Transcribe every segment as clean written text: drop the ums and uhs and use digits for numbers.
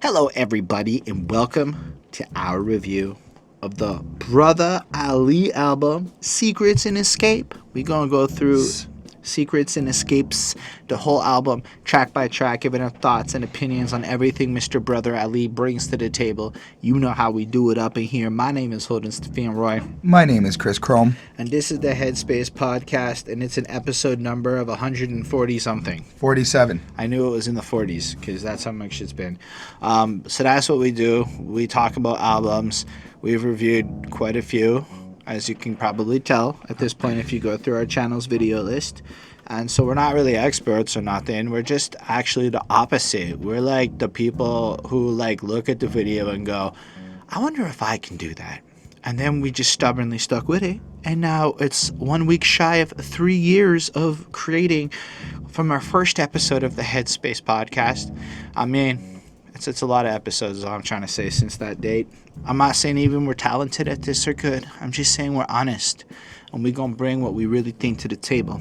Hello, everybody, and welcome to our review of the Brother Ali album, Secrets and Escape. We're going to go through Secrets and Escapes, the whole album, track by track, giving our thoughts and opinions on everything Mr. Brother Ali brings to the table. You know how we do it up in here. My name is Holden, Stephan. My name is Chris Chrome. And this is the Headspace podcast, and it's an episode number of 140-something. 47. I knew it was in the 40s, because that's how much it's been. So that's what we do. We talk about albums. We've reviewed quite a few, as you can probably tell at this point if you go through our channel's video list. And so we're not really experts or nothing. We're just actually the opposite. We're like the people who look at the video and go, I wonder if I can do that. And then we just stubbornly stuck with it. And now it's 1 week shy of 3 years of creating from our first episode of the Headspace podcast. I mean, it's a lot of episodes is all I'm trying to say since that date. I'm not saying even we're talented at this or good. I'm just saying we're honest. And we're going to bring what we really think to the table.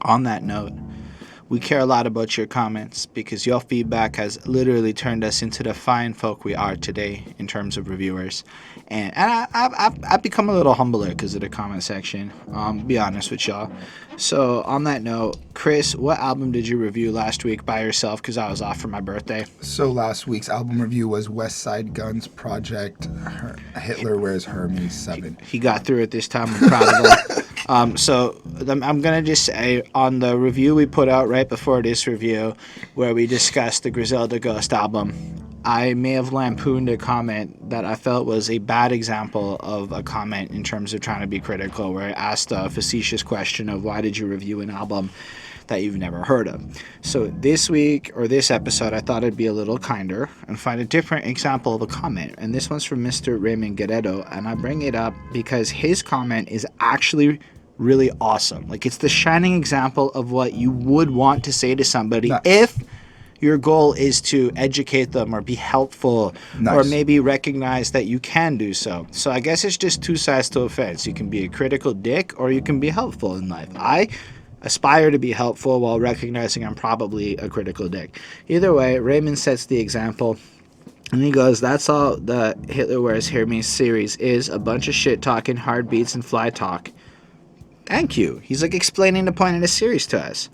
On that note, we care a lot about your comments because your feedback has literally turned us into the fine folk we are today in terms of reviewers. And I've become a little humbler because of the comment section, be honest with y'all. So on that note, Chris, what album did you review last week by yourself because I was off for my birthday? So last week's album review was West Side Gun's Project Hitler Wears Hermes 7. He got through it this time. I'm proud of him. So I'm going to just say on the review we put out right before this review where we discussed the Griselda Ghost album, I may have lampooned a comment that I felt was a bad example of a comment in terms of trying to be critical, where I asked a facetious question of why did you review an album that you've never heard of. So this week, or this episode, I thought I'd be a little kinder and find a different example of a comment. And this one's from Mr. Raymond Guerrero, and I bring it up because his comment is actually really awesome. Like, it's the shining example of what you would want to say to somebody if your goal is to educate them or be helpful or maybe recognize that you can do so. So I guess it's just two sides to a fence. You can be a critical dick or you can be helpful in life. I aspire to be helpful while recognizing I'm probably a critical dick. Either way, Raymond sets the example. And he goes, that's all the Hitler Wears Hermes series is, a bunch of shit talking, hard beats, and fly talk. Thank you. He's like explaining the point of the series to us.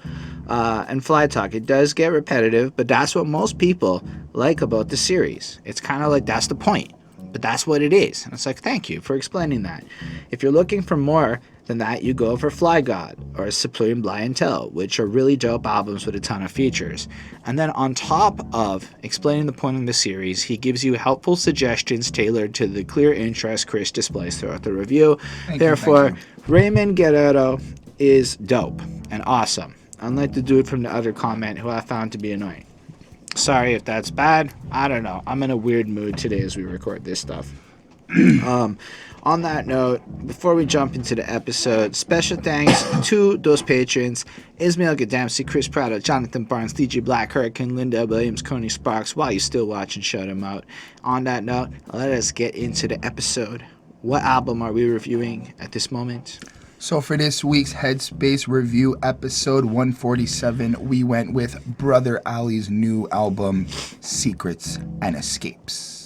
And fly talk, it does get repetitive, but that's what most people like about the series. It's kind of like that's the point, but that's what it is. And it's like, thank you for explaining that. If you're looking for more than that, you go for Fly God or Supreme Blind Tell, which are really dope albums with a ton of features. And then on top of explaining the point of the series, he gives you helpful suggestions tailored to the clear interest Chris displays throughout the review. Therefore, Raymond Guerrero is dope and awesome, unlike the dude from the other comment who I found to be annoying. Sorry if that's bad. I don't know. I'm in a weird mood today as we record this stuff. On that note, before we jump into the episode, special thanks to those patrons: Ismail Gadamsi, Chris Prado, Jonathan Barnes, DJ Black, Hurricane, Linda Williams, Coney Sparks. While you're still watching, shout them out. On that note, let us get into the episode. What album are we reviewing at this moment? So for this week's Headspace review, episode 147, we went with Brother Ali's new album, Secrets and Escapes.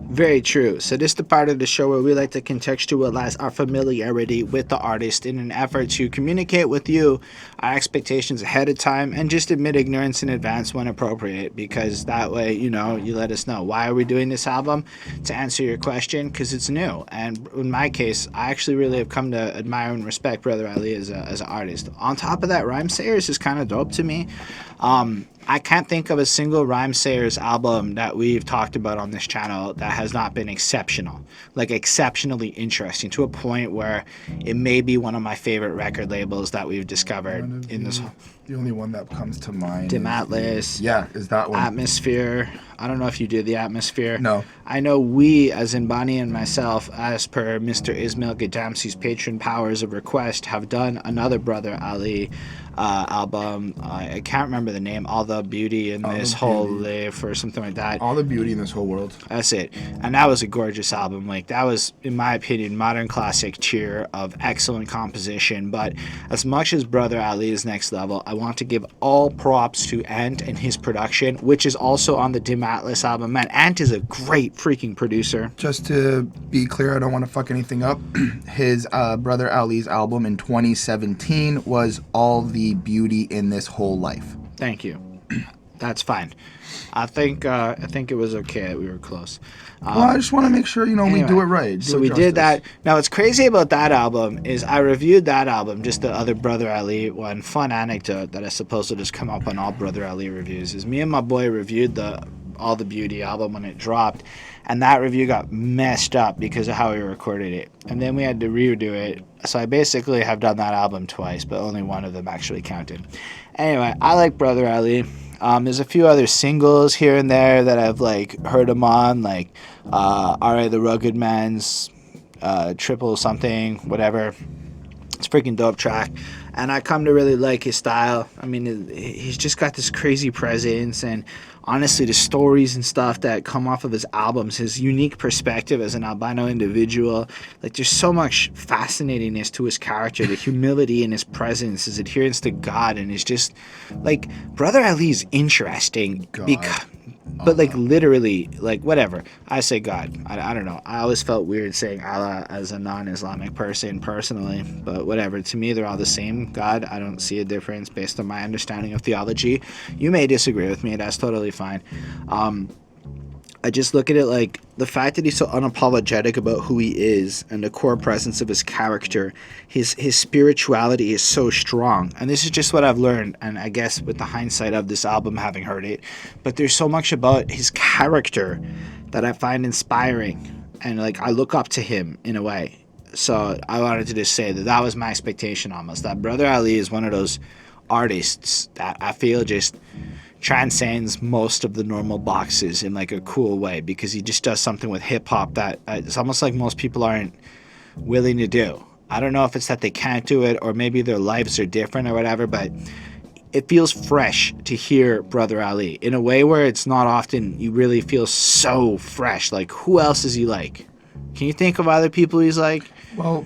Very true. So this is the part of the show where we like to contextualize our familiarity with the artist in an effort to communicate with you our expectations ahead of time and just admit ignorance in advance when appropriate, because that way, you let us know why are we doing this album, to answer your question, because it's new. And in my case, I actually really have come to admire and respect Brother Ali as an artist. On top of that, Rhymesayers is kind of dope to me. I can't think of a single Rhymesayers album that we've talked about on this channel that has not been exceptional, like exceptionally interesting, to a point where it may be one of my favorite record labels that we've discovered in this. The only one that comes to mind Dim Atlas. Yeah, is that one. Atmosphere. I don't know if you did the Atmosphere. No. I know we, as in Bonnie and myself, as per Mr. Ismail Gadamsi's patron powers of request, have done another Brother Ali album. I can't remember the name. All the Beauty in This Whole Life or something like that. All the Beauty in This Whole World. That's it. And that was a gorgeous album. Like, that was, in my opinion, modern classic tier of excellent composition. But as much as Brother Ali is next level, I want to give all props to Ant and his production, which is also on the Dim Atlas album. Man, Ant is a great freaking producer. Just to be clear, I don't want to fuck anything up. His brother Ali's album in 2017 was All the Beauty in This Whole Life. Thank you. That's fine. I think it was okay. We were close. Well, I just want to make sure, anyway, we do it right. So we did that. Now, what's crazy about that album is I reviewed that album, just the other Brother Ali one. Fun anecdote that I suppose will just come up on all Brother Ali reviews is me and my boy reviewed the All the Beauty album when it dropped, and that review got messed up because of how we recorded it. And then we had to redo it. So I basically have done that album twice, but only one of them actually counted. Anyway, I like Brother Ali. There's a few other singles here and there that I've heard him on, like R.A. the Rugged Man's Triple Something, whatever. It's a freaking dope track, and I come to really like his style. I mean, he's just got this crazy presence, and honestly, the stories and stuff that come off of his albums, his unique perspective as an albino individual, there's so much fascinatingness to his character, the humility in his presence, his adherence to God, and it's just, Brother Ali's interesting, but literally, whatever. I say God. I don't know. I always felt weird saying Allah as a non-Islamic person personally, but whatever. To me, they're all the same God. I don't see a difference based on my understanding of theology. You may disagree with me. That's totally fine. I just look at it the fact that he's so unapologetic about who he is and the core presence of his character, his spirituality is so strong. And this is just what I've learned, and I guess with the hindsight of this album, having heard it, but there's so much about his character that I find inspiring, and I look up to him in a way. So I wanted to just say that was my expectation almost, that Brother Ali is one of those artists that I feel just transcends most of the normal boxes in a cool way, because he just does something with hip-hop that it's almost like most people aren't willing to do. I don't know if it's that they can't do it or maybe their lives are different or whatever, but it feels fresh to hear Brother Ali in a way where it's not often you really feel so fresh. Who else is he like? Can you think of other people he's like? Well,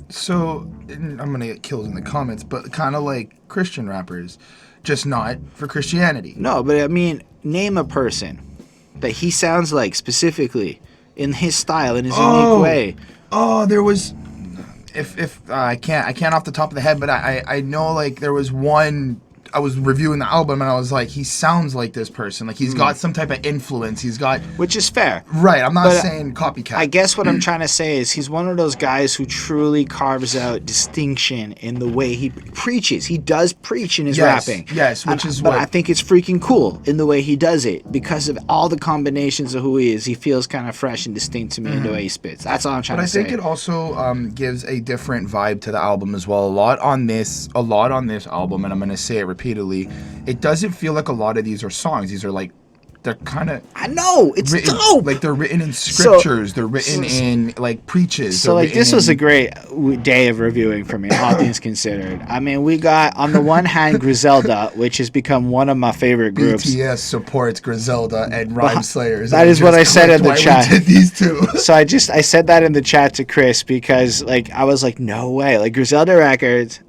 so I'm going to get killed in the comments, but kind of like Christian rappers, just not for Christianity. No, but I mean, name a person that he sounds like specifically in his style, in his unique way. Oh, there was, if I can't off the top of the head, but I know there was one. I was reviewing the album and I was like, he sounds like this person. He's got some type of influence. Which is fair. Right. I'm not saying copycat. I guess what I'm trying to say is he's one of those guys who truly carves out distinction in the way he preaches. He does preach in his rapping. Yes, but I think it's freaking cool in the way he does it because of all the combinations of who he is. He feels kind of fresh and distinct to me in the way he spits. That's all I'm trying to say. But I think it also gives a different vibe to the album as well. A lot on this album, and I'm going to say it repeatedly, it doesn't feel like a lot of these are songs. These are they're kind of... I know! It's written, dope! They're written in scriptures. They're written in, preaches. So, this was a great day of reviewing for me, all things considered. I mean, we got, on the one hand, Griselda, which has become one of my favorite groups. BTS supports Griselda and Rhyme Slayers. That is what I said in the chat. We did these two. So, I said that in the chat to Chris because, I was like, no way. Griselda Records...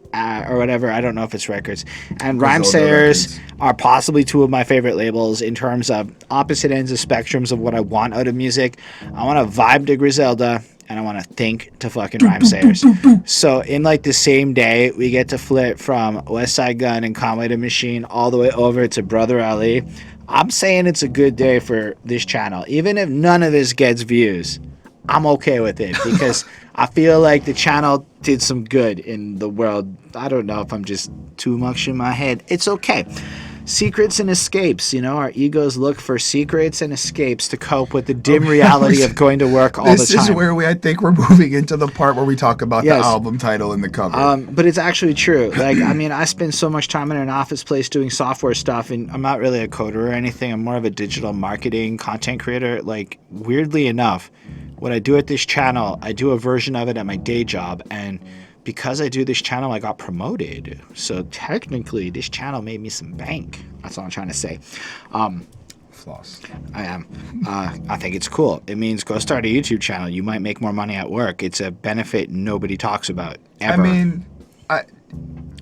or whatever, I don't know if it's records, and Rhyme Slayers are possibly two of my favorite labels in terms of opposite ends of spectrums of what I want out of music. I want to vibe to Griselda and I want to think to fucking Rhyme Slayers. So in the same day, we get to flip from West Side Gun and Conway the Machine all the way over to Brother Ali. I'm saying it's a good day for this channel. Even if none of this gets views, I'm okay with it because I feel like the channel did some good in the world. I don't know if I'm just too much in my head. It's okay. Secrets and escapes. Our egos look for secrets and escapes to cope with the dim reality of going to work all the time. This is where I think we're moving into the part where we talk about the album title and the cover. But it's actually true. I spend so much time in an office place doing software stuff, and I'm not really a coder or anything. I'm more of a digital marketing content creator. Weirdly enough, what I do at this channel, I do a version of it at my day job, and because I do this channel, I got promoted. So technically, this channel made me some bank. That's all I'm trying to say. Floss. I am. I think it's cool. It means go start a YouTube channel. You might make more money at work. It's a benefit nobody talks about, ever. I mean,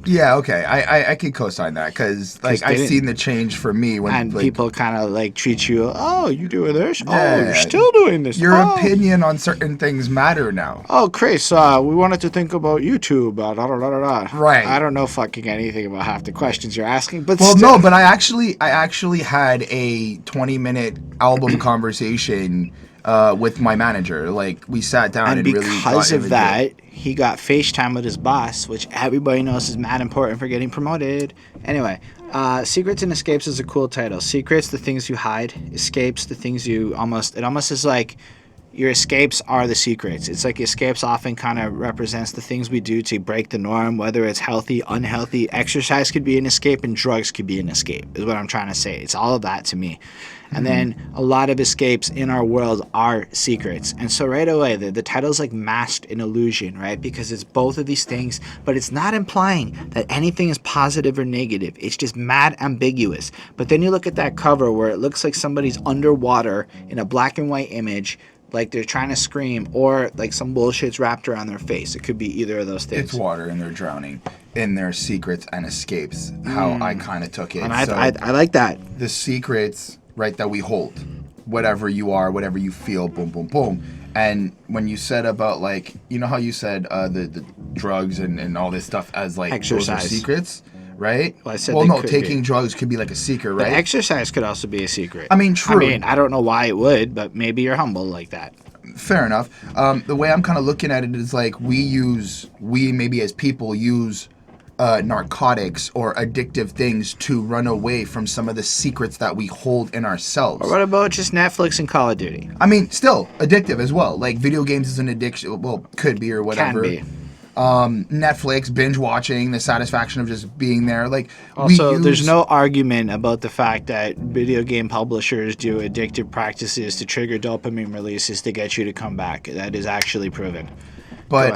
Yeah, okay. I could co-sign that because like I've seen the change for me when and like, people kind of like treat you. Oh, you doing this? Oh, yeah, you're still doing this. your Oh. opinion on certain things matter now. Oh, Chris, we wanted to think about YouTube. Da, da, da, da, da. Right. I don't know fucking anything about half the questions you're asking, but Well, still. no, but I actually had a 20-minute album conversation with my manager. Like we sat down And and really because got of into that, it. he got FaceTime with his boss, which everybody knows is mad important for getting promoted. Anyway, Secrets and Escapes is a cool title. Secrets, the things you hide. Escapes, the things you almost... It almost is like your escapes are the secrets. It's like escapes often kind of represents the things we do to break the norm, whether it's healthy, unhealthy. Exercise could be an escape and drugs could be an escape, is what I'm trying to say. It's all of that to me. And then a lot of escapes in our world are secrets. And so right away, the title's like masked an illusion, right? Because it's both of these things, but it's not implying that anything is positive or negative. It's just mad ambiguous. But then you look at that cover where it looks like somebody's underwater in a black and white image, like they're trying to scream, or like some bullshit's wrapped around their face. It could be either of those things. It's water and they're drowning in their secrets and escapes. How I kind of took it. And I like that. The secrets, right, that we hold, whatever you are, whatever you feel, boom, boom, boom. And when you said about like, you know how you said the drugs and all this stuff as like Exercise. Those are secrets, right? Well, I said no, could taking be. drugs could be like a secret, right? But exercise could also be a secret. I mean, true. I mean, I don't know why it would, but maybe you're humble like that. Fair enough. The way I'm kind of looking at it is like we maybe as people use narcotics or addictive things to run away from some of the secrets that we hold in ourselves. Or what about just Netflix and Call of Duty? I mean, still addictive as well. Like video games is an addiction. Well, could be or whatever. Can be. Netflix, binge watching, the satisfaction of just being there. Like also, there's no argument about the fact that video game publishers do addictive practices to trigger dopamine releases to get you to come back. That is actually proven. But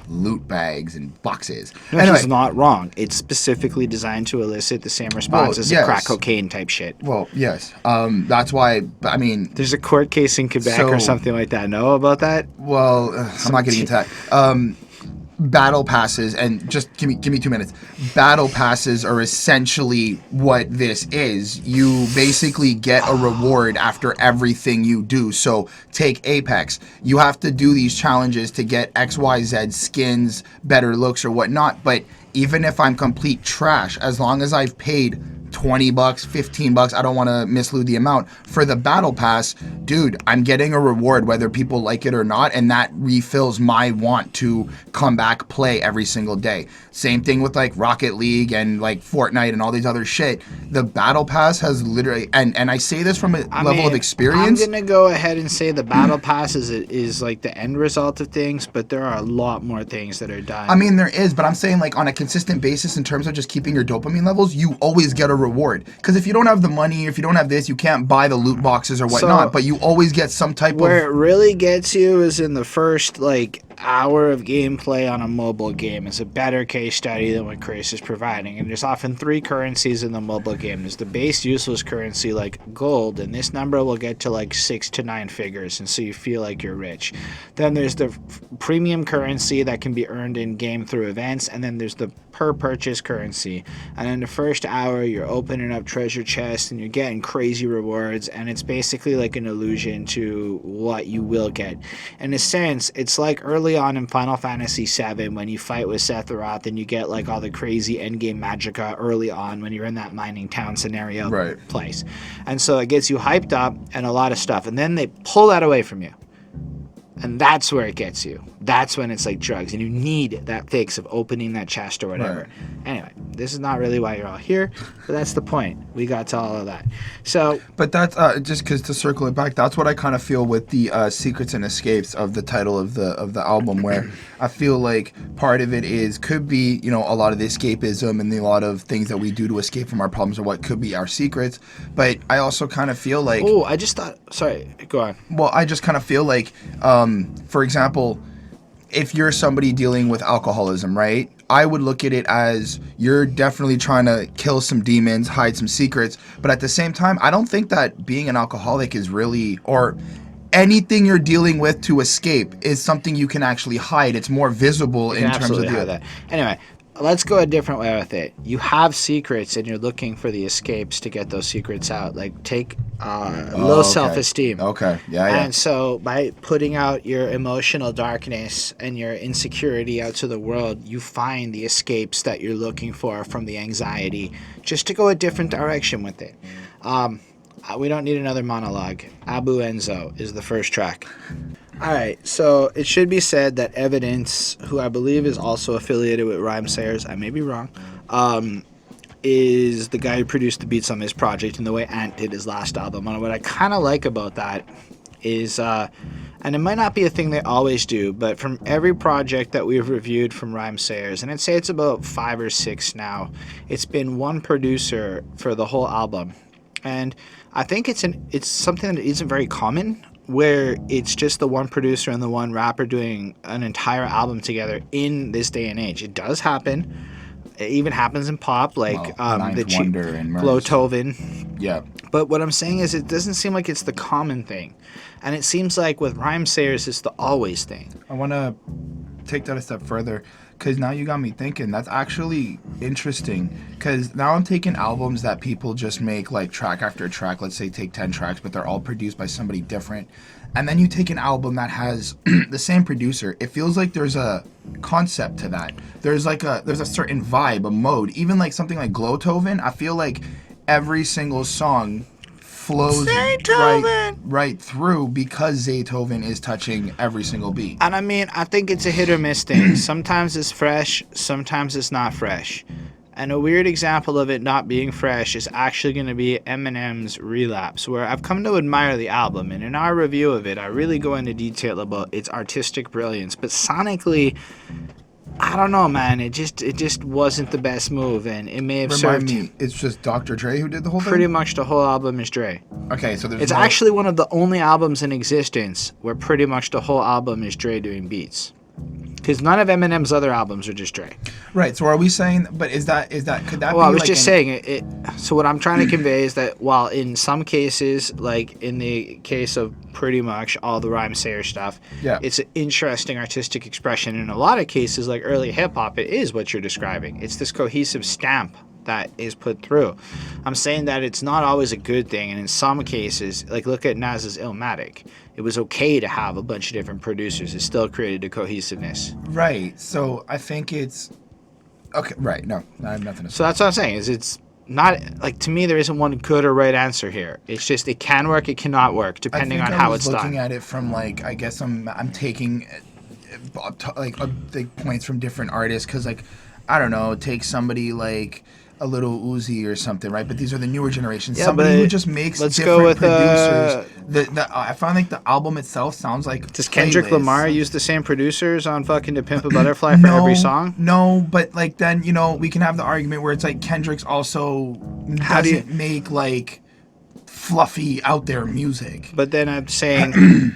loot bags and boxes. Which Anyway, is not wrong. It's specifically designed to elicit the same response as a crack cocaine type shit. Well, yes. That's why, I mean... There's a court case in Quebec or something like that. Know about that? Well, I'm not getting into that. Battle passes, and just give me 2 minutes. Battle passes are essentially what this is. You basically get a reward after everything you do. So take Apex. You have to do these challenges to get XYZ skins, better looks or whatnot. But even if I'm complete trash, as long as I've paid $20, $15, I don't want to mislead the amount, for the battle pass, dude, I'm getting a reward whether people like it or not, and that refills my want to come back, play every single day. Same thing with like Rocket League and like Fortnite and all these other shit. The battle pass has literally, and I say this from a level of experience. I'm gonna go ahead and say the battle pass is like the end result of things, but there are a lot more things that are done. I mean, there is, but I'm saying like on a consistent basis in terms of just keeping your dopamine levels, you always get a reward. Because if you don't have the money, if you don't have this, you can't buy the loot boxes or whatnot, but you always get some type of... Where it really gets you is in the first, like, hour of gameplay on a mobile game. It's a better case study than what Chris is providing. And there's often three currencies in the mobile game. There's the base useless currency, like gold, and this number will get to like 6 to 9 figures, and so you feel like you're rich. Then there's the premium currency that can be earned in game through events, and then there's the per purchase currency. And in the first hour, you're opening up treasure chests and you're getting crazy rewards, and it's basically like an illusion to what you will get. In a sense, it's like early on in Final Fantasy VII when you fight with Sephiroth and you get like all the crazy endgame magicka early on when you're in that mining town scenario place. And so it gets you hyped up and a lot of stuff, and then they pull that away from you. And that's where it gets you. That's when it's like drugs, and you need that fix of opening that chest or whatever. Right. Anyway, this is not really why you're all here, but that's the point. We got to all of that. So, but that's just because to circle it back, that's what I kind of feel with the Secrets and Escapes of the title of the album, where I feel like part of it could be, you know, a lot of the escapism and a lot of things that we do to escape from our problems or what could be our secrets. But I also kind of feel like... Oh, I just thought... Sorry, go on. Well, I just kind of feel like, for example, if you're somebody dealing with alcoholism, right? I would look at it as you're definitely trying to kill some demons, hide some secrets. But at the same time, I don't think that being an alcoholic is really... or anything you're dealing with to escape is something you can actually hide. It's more visible in terms of that. Anyway, let's go a different way with it. You have secrets and you're looking for the escapes to get those secrets out. Like take low self-esteem. Okay. Yeah. And so by putting out your emotional darkness and your insecurity out to the world, you find the escapes that you're looking for from the anxiety, just to go a different direction with it. We don't need another monologue. Abu Enzo is the first track. All right, so it should be said that Evidence, who I believe is also affiliated with Rhymesayers, I may be wrong, is the guy who produced the beats on this project, and the way Ant did his last album. And what I kind of like about that is, and it might not be a thing they always do, but from every project that we've reviewed from Rhymesayers, and I'd say it's about 5 or 6 now, it's been one producer for the whole album. And I think it's something that isn't very common, where it's just the one producer and the one rapper doing an entire album together in this day and age. It does happen. It even happens in pop, like Ninth Wonder and Glowtoven. Yeah. But what I'm saying is it doesn't seem like it's the common thing. And it seems like with Rhymesayers, it's the always thing. I want to take that a step further, because now you got me thinking. That's actually interesting, because now I'm taking albums that people just make like track after track. Let's say take 10 tracks, but they're all produced by somebody different. And then you take an album that has the same producer. It feels like there's a concept to that. There's a certain vibe, a mode. Even like something like Glowtoven, I feel like every single song flows right through, because Zaytoven is touching every single beat. And I mean, I think it's a hit or miss thing. Sometimes it's fresh, sometimes it's not fresh. And a weird example of it not being fresh is actually going to be Eminem's Relapse, where I've come to admire the album. And in our review of it, I really go into detail about its artistic brilliance. But sonically, I don't know, man. It just wasn't the best move, and it may have served. Remind me, it's just Dr. Dre who did the whole thing? Pretty much the whole album is Dre. Okay, so it's actually one of the only albums in existence where pretty much the whole album is Dre doing beats. Because none of Eminem's other albums are just Dre. Right. So are we saying? But could that be? Well, I was just saying it. So what I'm trying to convey is that while in some cases, like in the case of pretty much all the Rhymesayer stuff, it's an interesting artistic expression. In a lot of cases, like early hip hop, it is what you're describing. It's this cohesive stamp that is put through. I'm saying that it's not always a good thing, and in some cases, like look at Nas's Illmatic. It was okay to have a bunch of different producers. It still created a cohesiveness. Right. So I think it's okay. Right. No, I have nothing to say. So that's what I'm saying. Is it's not like, to me there isn't one good or right answer here. It's just it can work, it cannot work, depending on how it's done. Looking at it from like, I guess I'm taking like points from different artists, because like, I don't know, take somebody like a Little Uzi or something, right? But these are the newer generations. Yeah, somebody who just makes different producers. I find like the album itself sounds like. Does Kendrick Lamar use the same producers on fucking To Pimp a Butterfly for every song? No, but like then we can have the argument where it's like Kendrick's also doesn't make like fluffy out there music. But then I'm saying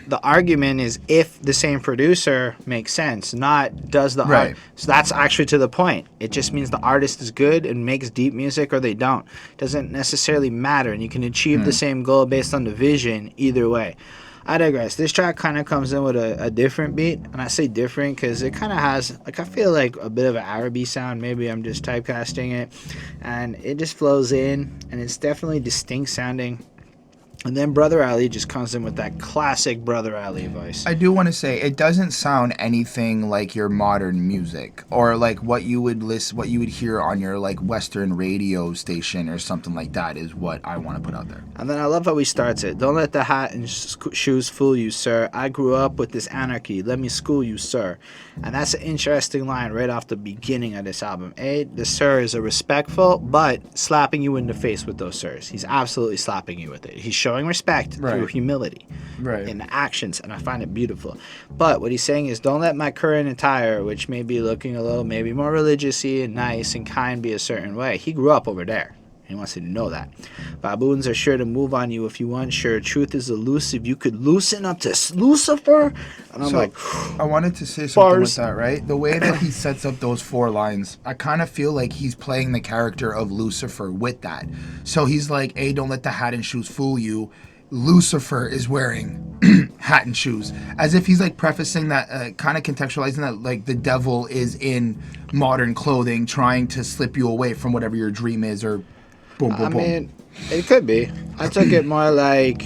the argument is if the same producer makes sense, not does the art. So that's actually to the point. It just means the artist is good and makes deep music, or they don't. Doesn't necessarily matter, and you can achieve the same goal based on the vision either way. I digress. This track kind of comes in with a different beat, and I say different because it kind of has, like, I feel like a bit of an Araby sound. Maybe I'm just typecasting it, and it just flows in, and it's definitely distinct sounding. And then Brother Ali just comes in with that classic Brother Ali voice. I do want to say it doesn't sound anything like your modern music, or like what you would hear on your like Western radio station or something like that, is what I want to put out there. And then I love how he starts it. Don't let the hat and shoes fool you, sir. I grew up with this anarchy. Let me school you, sir. And that's an interesting line right off the beginning of this album. The sir is a respectful, but slapping you in the face with those sirs. He's absolutely slapping you with it. He's showing respect through humility in the actions, and I find it beautiful. But what he's saying is, don't let my current attire, which may be looking a little maybe more religious-y and nice and kind, be a certain way. He grew up over there. He wants you to know that. Baboons are sure to move on you if you want. Sure, truth is elusive. You could loosen up to Lucifer. And I'm I wanted to say something with that, right? The way that he sets up those 4 lines, I kind of feel like he's playing the character of Lucifer with that. So he's like, hey, don't let the hat and shoes fool you. Lucifer is wearing hat and shoes, as if he's like prefacing that, kind of contextualizing that, like the devil is in modern clothing, trying to slip you away from whatever your dream is, or boom, boom, I boom. mean, it could be. I took it more like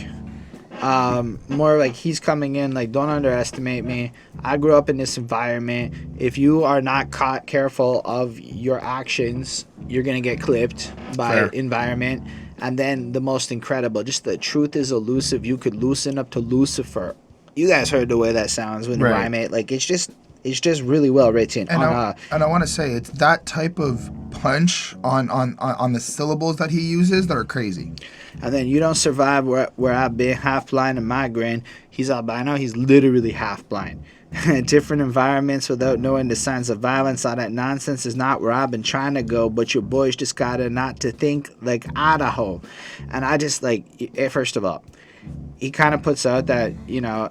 he's coming in like, don't underestimate me. I grew up in this environment. If you are not caught careful of your actions, you're gonna get clipped by Fair. environment. And then the most incredible, just the truth is elusive. You could loosen up to Lucifer. You guys heard the way that sounds when you Right. rhyme it. Like it's just really well written. And I want to say it's that type of punch on the syllables that he uses that are crazy. And then you don't survive where I've been half blind and migraine. He's albino. He's literally half blind. Different environments without knowing the signs of violence. All that nonsense is not where I've been trying to go. But your boys just gotta not to think like Idaho. And I just like, first of all, he kind of puts out that, you know,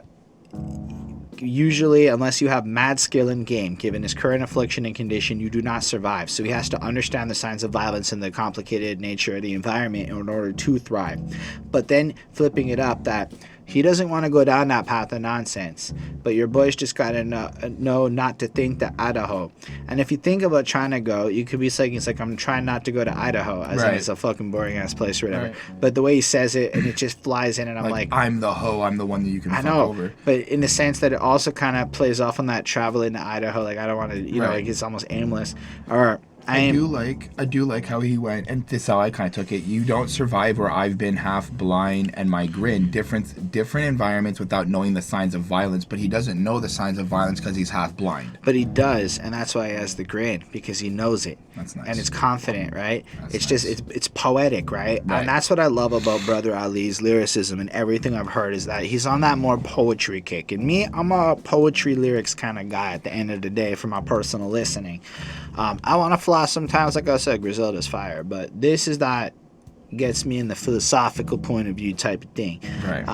usually unless you have mad skill in game, given his current affliction and condition, you do not survive. So he has to understand the signs of violence and the complicated nature of the environment in order to thrive. But then flipping it up, that he doesn't want to go down that path of nonsense, but your boys just gotta know not to think that Idaho. And if you think about trying to go, you could be saying, it's like, I'm trying not to go to Idaho, as in it's a fucking boring ass place or whatever. Right. But the way he says it, and it just flies in, and I'm like I'm the hoe, I'm the one that you can I fuck know, over. but in the sense that it also kind of plays off on that traveling to Idaho. Like, I don't want to, you know, Right. like it's almost aimless. Or I do like how he went, and this is how I kind of took it. You don't survive where I've been half blind and my grin. Different environments without knowing the signs of violence, but he doesn't know the signs of violence because he's half blind. But he does, and that's why he has the grin, because he knows it. That's nice. And it's confident, right? That's it's nice. just it's poetic, right? Right. And that's what I love about Brother Ali's lyricism, and everything I've heard is that he's on that more poetry kick. And me, I'm a poetry lyrics kind of guy at the end of the day for my personal listening. I want to floss sometimes, like I said, Griselda's fire, but this is that gets me in the philosophical point of view type of thing. Right.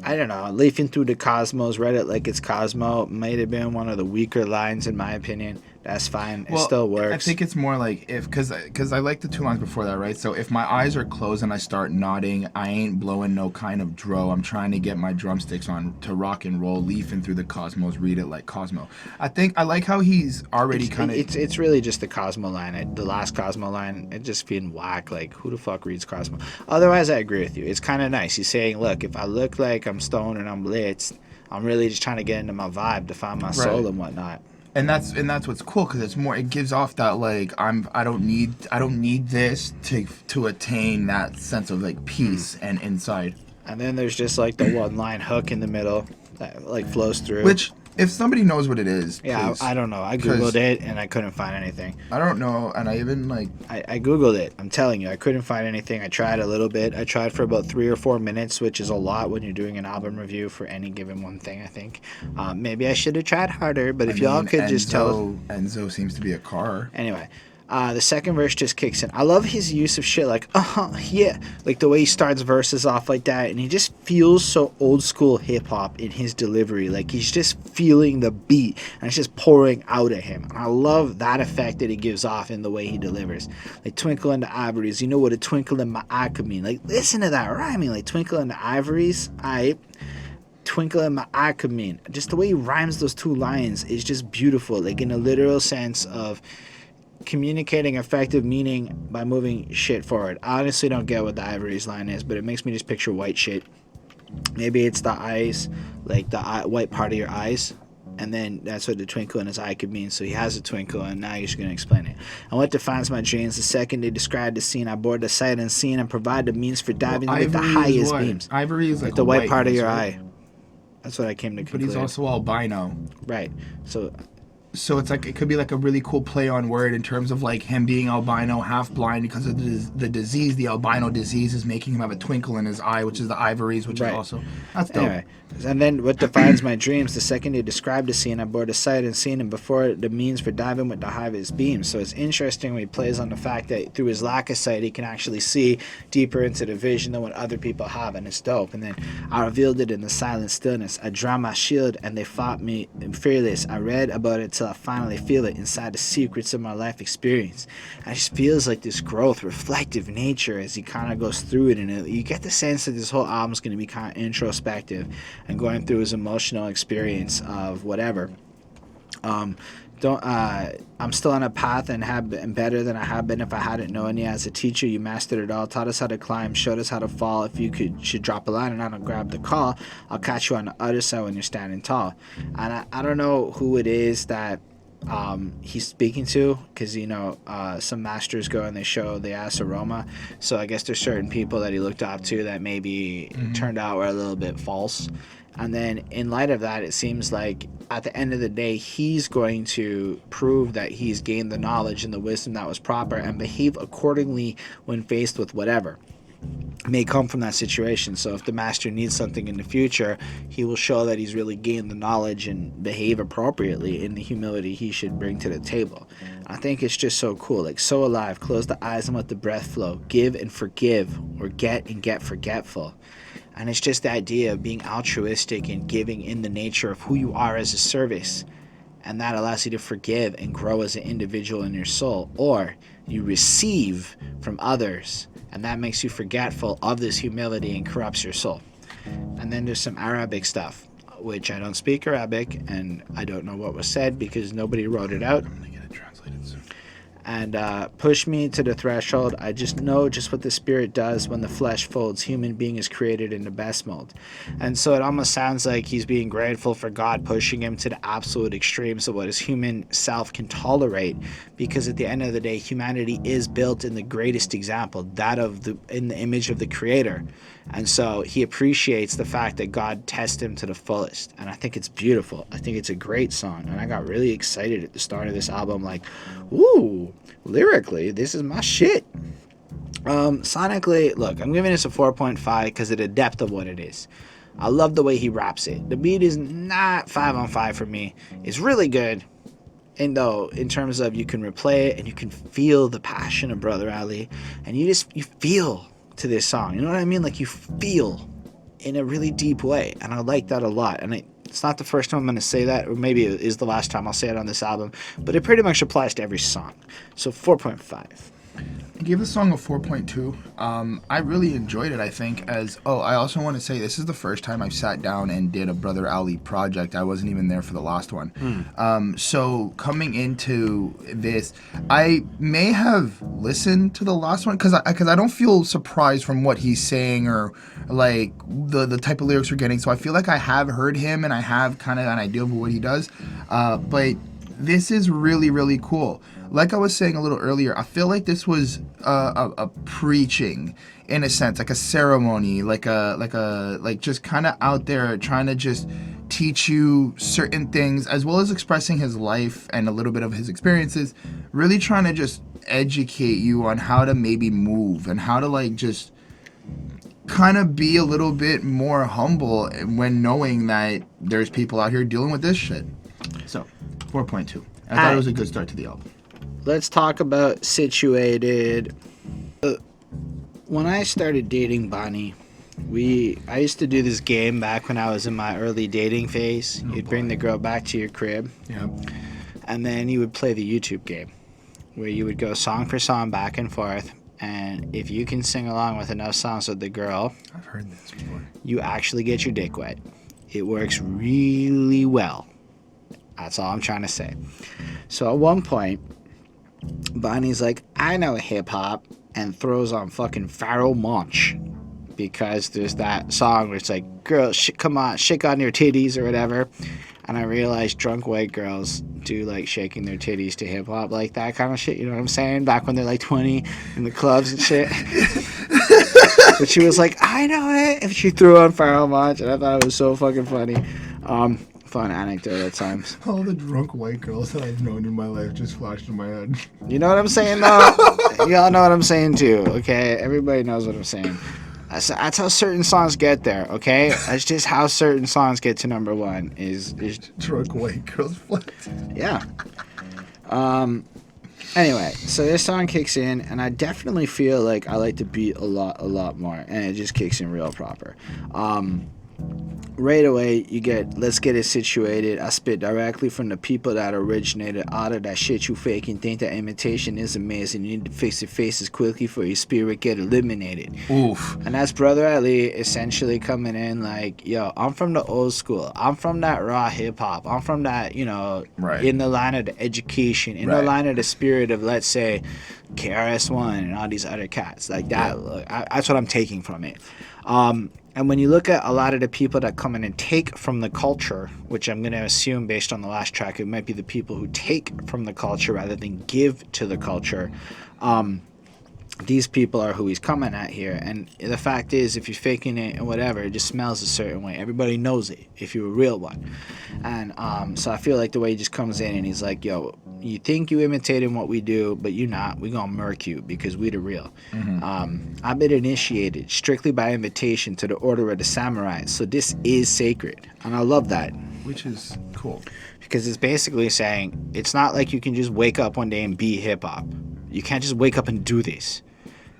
I don't know, leafing through the cosmos, read it like it's Cosmo, might have been one of the weaker lines in my opinion. That's fine. It still works. I think it's more like because I like the two lines before that, right? So if my eyes are closed and I start nodding, I ain't blowing no kind of dro. I'm trying to get my drumsticks on to rock and roll, leafing through the cosmos, read it like Cosmo. I like how he's already kind of... It's really just the Cosmo line. The last Cosmo line, it just being whack. Like, who the fuck reads Cosmo? Otherwise, I agree with you. It's kind of nice. He's saying, look, if I look like I'm stoned and I'm blitzed, I'm really just trying to get into my vibe to find my soul and whatnot. And that's what's cool, because it's more, it gives off that like I don't need this to attain that sense of like peace and inside. And then there's just like the one line hook in the middle that like flows through. Which, if somebody knows what it is, yeah, please. I don't know. I googled it and I couldn't find anything. I don't know, and I even like I googled it. I'm telling you, I couldn't find anything. I tried a little bit. I tried for about 3 or 4 minutes, which is a lot when you're doing an album review for any given one thing. I think maybe I should have tried harder. But if y'all could just tell, Enzo seems to be a car. anyway. The second verse just kicks in. I love his use of shit like, yeah. Like the way he starts verses off like that. And he just feels so old school hip hop in his delivery. Like he's just feeling the beat and it's just pouring out of him. And I love that effect that he gives off in the way he delivers. Like twinkle in the ivories. You know what a twinkle in my eye could mean. Like listen to that rhyming. Like twinkle in the ivories. Twinkle in my eye could mean. Just the way he rhymes those two lines is just beautiful. Like in a literal sense of communicating effective meaning by moving shit forward. I honestly don't get what the ivories line is, but it makes me just picture white shit. Maybe it's the eyes, like the white part of your eyes, and then that's what the twinkle in his eye could mean. So he has a twinkle, and now he's going to explain it. And what defines my dreams? The second they describe the scene, I board the sight unseen and provide the means for diving with the highest beams. Ivory is like the white part of your right? eye. That's what I came to conclude. But he's also albino. Right. So it's like, it could be like a really cool play on word in terms of like him being albino, half blind because of the disease. The albino disease is making him have a twinkle in his eye, which is the ivories, which is also, that's dope. Anyway, and then what defines my dreams? The second they describe the scene, I board the sight and seen, and before the means for diving with the highest beams. So it's interesting when he plays on the fact that through his lack of sight, he can actually see deeper into the vision than what other people have, and it's dope. And then I revealed it in the silent stillness. I draw my shield, and they fought me fearless. I read about it till I finally feel it inside the secrets of my life experience. And it just feels like this growth, reflective nature as he kind of goes through it, and you get the sense that this whole album's going to be kind of introspective and going through his emotional experience of whatever. I'm still on a path and have been better than I have been if I hadn't known you. As a teacher, you mastered it all, taught us how to climb, showed us how to fall. If you should drop a line and I don't grab the call, I'll catch you on the other side when you're standing tall. And I don't know who it is that he's speaking to, because some masters go and they ask aroma, so I guess there's certain people that he looked up to that maybe turned out were a little bit false. And then in light of that, it seems like at the end of the day, he's going to prove that he's gained the knowledge and the wisdom that was proper and behave accordingly when faced with whatever may come from that situation. So if the master needs something in the future, he will show that he's really gained the knowledge and behave appropriately in the humility he should bring to the table. I think it's just so cool, like so alive. Close the eyes and let the breath flow. Give and forgive, or get and get forgetful. And it's just the idea of being altruistic and giving in the nature of who you are as a service. And that allows you to forgive and grow as an individual in your soul. Or you receive from others, and that makes you forgetful of this humility and corrupts your soul. And then there's some Arabic stuff, which I don't speak Arabic, and I don't know what was said because nobody wrote it out. I'm going to get it translated soon. And push me to the threshold. I just know just what the spirit does when the flesh folds. Human being is created in the best mold. And so it almost sounds like he's being grateful for God pushing him to the absolute extremes of what his human self can tolerate, because at the end of the day, humanity is built in the greatest example, that of in the image of the Creator. And so he appreciates the fact that God tests him to the fullest. And I think it's beautiful. I think it's a great song. And I got really excited at the start of this album, like, ooh, lyrically, this is my shit. Sonically, look, I'm giving this a 4.5 because of the depth of what it is. I love the way he raps it. The beat is not 5 on 5 for me. It's really good. And though, in terms of you can replay it and you can feel the passion of Brother Ali, and you feel to this song, you know what I mean? Like you feel in a really deep way, and I like that a lot. And it's not the first time I'm going to say that, or maybe it is the last time I'll say it on this album, but it pretty much applies to every song. So 4.5. I gave the song a 4.2. I really enjoyed it, I think. I also want to say this is the first time I've sat down and did a Brother Ali project. I wasn't even there for the last one. So coming into this, I may have listened to the last one because I don't feel surprised from what he's saying or like the type of lyrics we're getting. So I feel like I have heard him and I have kind of an idea of what he does. But this is really, really cool. Like I was saying a little earlier, I feel like this was a preaching in a sense, like a ceremony, like just kind of out there trying to just teach you certain things, as well as expressing his life and a little bit of his experiences, really trying to just educate you on how to maybe move and how to like just kind of be a little bit more humble when knowing that there's people out here dealing with this shit. So 4.2. I thought it was a good start to the album. Let's talk about Situated. When I started dating Bonnie, I used to do this game back when I was in my early dating phase. You'd bring the girl back to your crib. Yep. And then you would play the YouTube game, where you would go song for song back and forth. And if you can sing along with enough songs with the girl, I've heard this before, you actually get your dick wet. It works really well. That's all I'm trying to say. So at one point, Bonnie's like, I know hip-hop, and throws on fucking Pharoahe Monch, because there's that song where it's like, girl, come on, shake on your titties or whatever. And I realized drunk white girls do like shaking their titties to hip-hop, like that kind of shit, you know what I'm saying? Back when they're like 20 in the clubs and shit. But she was like, I know it. And she threw on Pharoahe Monch, and I thought it was so fucking funny. Fun anecdote at times. all the drunk white girls that I've known in my life just flashed in my head. You know what I'm saying, though? Y'all know what I'm saying, too, okay? Everybody knows what I'm saying. That's how certain songs get there, okay? That's just how certain songs get to number one, is Drunk white girls flashed. yeah. Anyway, so this song kicks in, and I definitely feel like I like the beat a lot more, and it just kicks in real proper. right away you get, let's get it situated. I spit directly from the people that originated all of that shit you fake and think that imitation is amazing. You need to fix your faces quickly for your spirit get eliminated. Oof. And that's Brother Ali essentially coming in like, yo, I'm from the old school. I'm from that raw hip hop. I'm from that, you know, Right. in the line of the education, in the Right. line of the spirit of, let's say, KRS-One and all these other cats. Like that, that's what I'm taking from it. And when you look at a lot of the people that come in and take from the culture, which I'm going to assume based on the last track, it might be the people who take from the culture rather than give to the culture. These people are who he's coming at here. And the fact is, if you're faking it and whatever, it just smells a certain way. Everybody knows it if you're a real one. And so I feel like the way he just comes in and he's like, yo, you think you imitating what we do, but you're not. We're going to murk you because we the real. I've been initiated strictly by invitation to the order of the samurai. So this is sacred. And I love that. Which is cool. Because it's basically saying it's not like you can just wake up one day and be hip-hop. You can't just wake up and do this.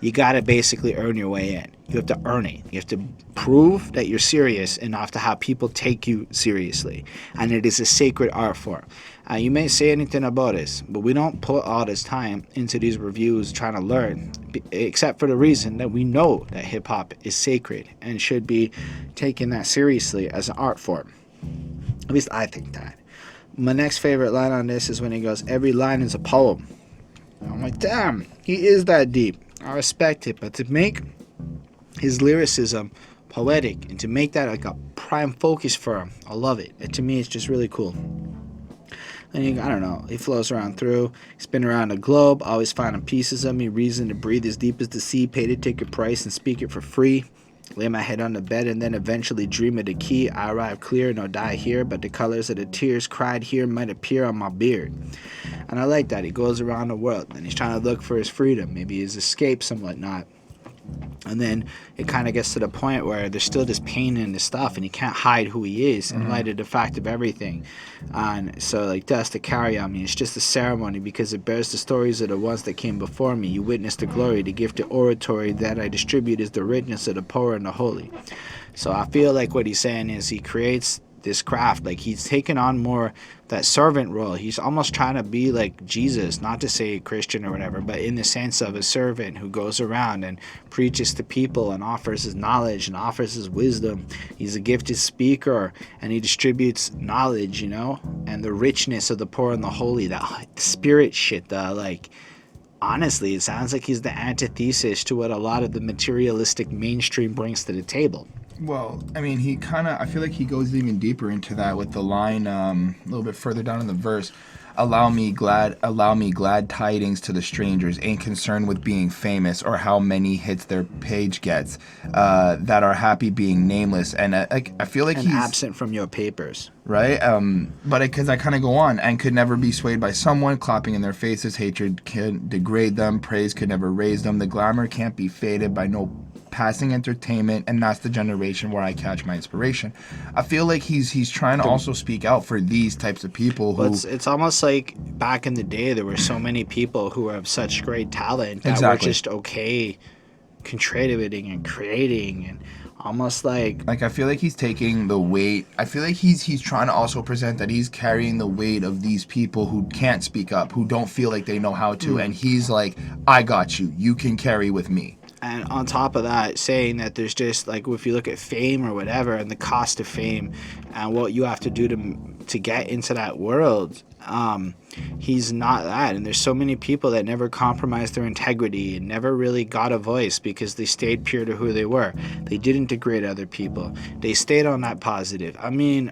You got to basically earn your way in. You have to earn it. You have to prove that you're serious enough to have people take you seriously. And it is a sacred art form. You may say anything about this, but we don't put all this time into these reviews trying to learn, except for the reason that we know that hip-hop is sacred and should be taken that seriously as an art form. At least I think that. My next favorite line on this is when he goes, every line is a poem. I'm like, damn, he is that deep. I respect it, but to make his lyricism poetic and to make that like a prime focus for him, I love it. And to me, it's just really cool. And I don't know, he flows around through, he's been around the globe, always finding pieces of me, reason to breathe as deep as the sea, pay the ticket price and speak it for free. Lay my head on the bed and then eventually dream of the key. I arrive clear, no die here, but the colors of the tears cried here might appear on my beard. And I like that. He goes around the world and he's trying to look for his freedom, maybe his escapes and whatnot. And then it kind of gets to the point where there's still this pain in this stuff and he can't hide who he is in light of the fact of everything. And so like that's the carry on me. It's just a ceremony because it bears the stories of the ones that came before me. You witness the glory, the gift of oratory that I distribute is the richness of the poor and the holy. So I feel like what he's saying is he creates this craft, like he's taken on more that servant role. He's almost trying to be like Jesus, not to say Christian or whatever, but in the sense of a servant who goes around and preaches to people and offers his knowledge and offers his wisdom. He's a gifted speaker and he distributes knowledge, you know, and the richness of the poor and the holy, that spirit shit, like honestly, it sounds like he's the antithesis to what a lot of the materialistic mainstream brings to the table. Well, I mean, I feel like he goes even deeper into that with the line a little bit further down in the verse. Allow me glad tidings to the strangers, ain't concerned with being famous or how many hits their page gets, that are happy being nameless. And I feel like he's absent from your papers. Right? But because I kind of go on, and could never be swayed by someone, clapping in their faces, hatred can degrade them, praise could never raise them, the glamour can't be faded by no passing entertainment, and that's the generation where I catch my inspiration. I feel like he's trying to also speak out for these types of people who... It's almost like back in the day there were so many people who have such great talent that were just okay contributing and creating and almost like I feel like he's taking the weight. I feel like he's trying to also present that he's carrying the weight of these people who can't speak up, who don't feel like they know how to, and he's like, I got you. You can carry with me. And on top of that, saying that there's just like, if you look at fame or whatever and the cost of fame and what you have to do to get into that world, he's not that. And there's so many people that never compromised their integrity and never really got a voice because they stayed pure to who they were. They didn't degrade other people. They stayed on that positive. I mean,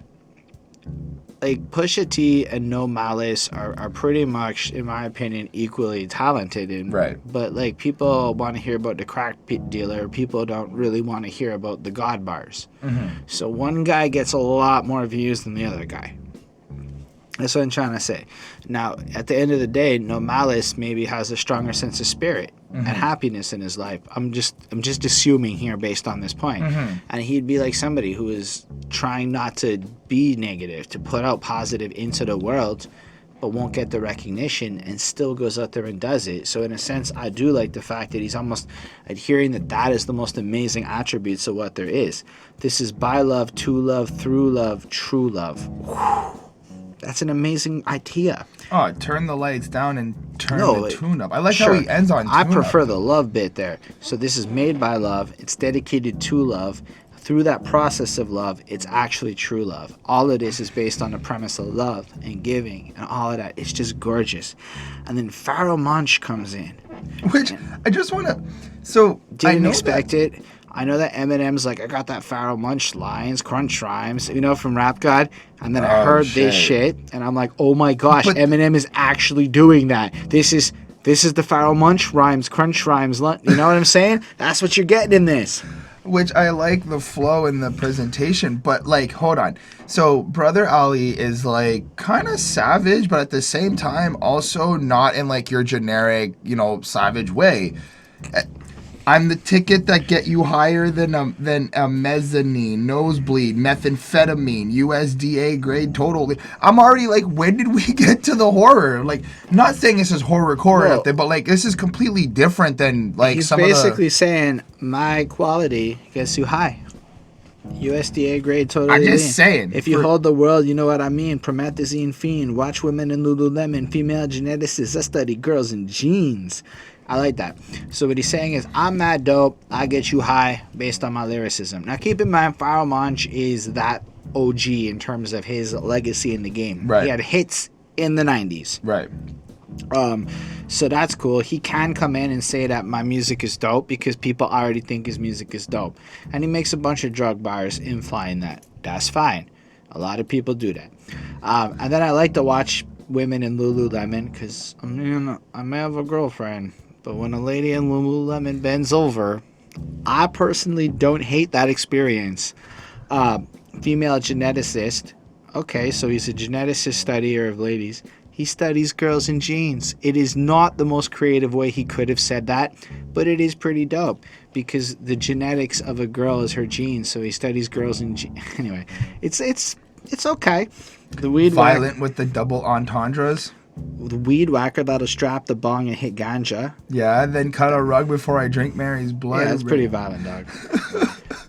like Pusha T and No Malice are pretty much, in my opinion, equally talented. And, right. But like people want to hear about the crack dealer. People don't really want to hear about the God bars. Mm-hmm. So one guy gets a lot more views than the other guy. That's what I'm trying to say. Now, at the end of the day, No Malice maybe has a stronger sense of spirit and happiness in his life. I'm just assuming here based on this point. And he'd be like somebody who is trying not to be negative, to put out positive into the world, but won't get the recognition and still goes out there and does it. So in a sense, I do like the fact that he's almost adhering that is the most amazing attributes of what there is. This is by love, to love, through love, true love. Whew. That's an amazing idea. Oh, turn the lights down and turn the tune up. I like how he ends on tune I prefer the love bit there. So this is made by love. It's dedicated to love. Through that process of love, it's actually true love. All of this is based on the premise of love and giving and all of that. It's just gorgeous. And then Pharoahe Monch comes in. Which, I just want to... So, didn't expect it. I know that Eminem's like, I got that Pharoahe Monch lines, crunch rhymes, from Rap God. And then I heard this shit, and I'm like, oh my gosh, Eminem is actually doing that. This is the Pharoahe Monch rhymes, crunch rhymes. You know what I'm saying? That's what you're getting in this. Which I like the flow and the presentation, but like, hold on. So Brother Ali is like kind of savage, but at the same time also not in like your generic, savage way. I'm the ticket that get you higher than a mezzanine, nosebleed, methamphetamine, USDA grade total. I'm already like, when did we get to the horror? Like, not saying this is horror out there, but like this is completely different than like he's some basically saying my quality gets you high. USDA grade totally. I'm just saying. If you hold the world, you know what I mean. Promethazine fiend. Watch women in Lululemon. Female geneticists. I study girls in jeans. I like that. So what he's saying is, I'm that dope. I get you high based on my lyricism. Now keep in mind, Pharoahe Monch is that OG in terms of his legacy in the game. Right. He had hits in the 90s. Right. So that's cool. He can come in and say that my music is dope because people already think his music is dope. And he makes a bunch of drug bars implying that. That's fine. A lot of people do that. And then I like to watch women in Lululemon because I may have a girlfriend, but when a lady in Lululemon bends over, I personally don't hate that experience. Female geneticist. Okay, so he's a geneticist studier of ladies. He studies girls in jeans. It is not the most creative way he could have said that, but it is pretty dope because the genetics of a girl is her genes. So he studies girls in jeans. Anyway, it's okay. The weed violent with the double entendres. The weed whacker that'll strap the bong and hit ganja. Yeah, then cut a rug before I drink Mary's blood. Yeah, that's pretty violent, dog.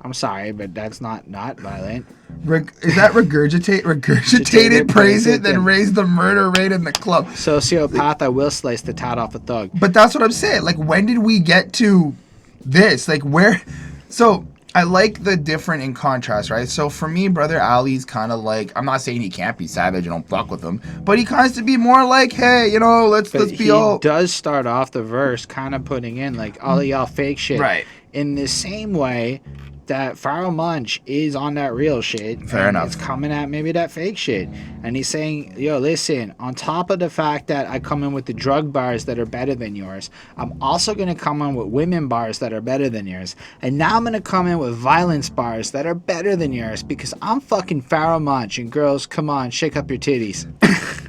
I'm sorry, but that's not violent. Is that regurgitated, praise it, then raise the murder rate in the club? Sociopath, I will slice the tat off a thug. But that's what I'm saying. Like, when did we get to this? Like, where? So, I like the different in contrast, right? So, for me, Brother Ali's kind of like, I'm not saying he can't be savage and don't fuck with him, but he kind of to be more like, hey, let's be all... He does start off the verse kind of putting in, like, all of y'all fake shit. Right. In the same way that Pharoahe Monch is on that real shit. Fair enough. It's coming at maybe that fake shit. And he's saying, yo, listen, on top of the fact that I come in with the drug bars that are better than yours, I'm also going to come in with women bars that are better than yours. And now I'm going to come in with violence bars that are better than yours because I'm fucking Pharoahe Monch. And girls, come on, shake up your titties.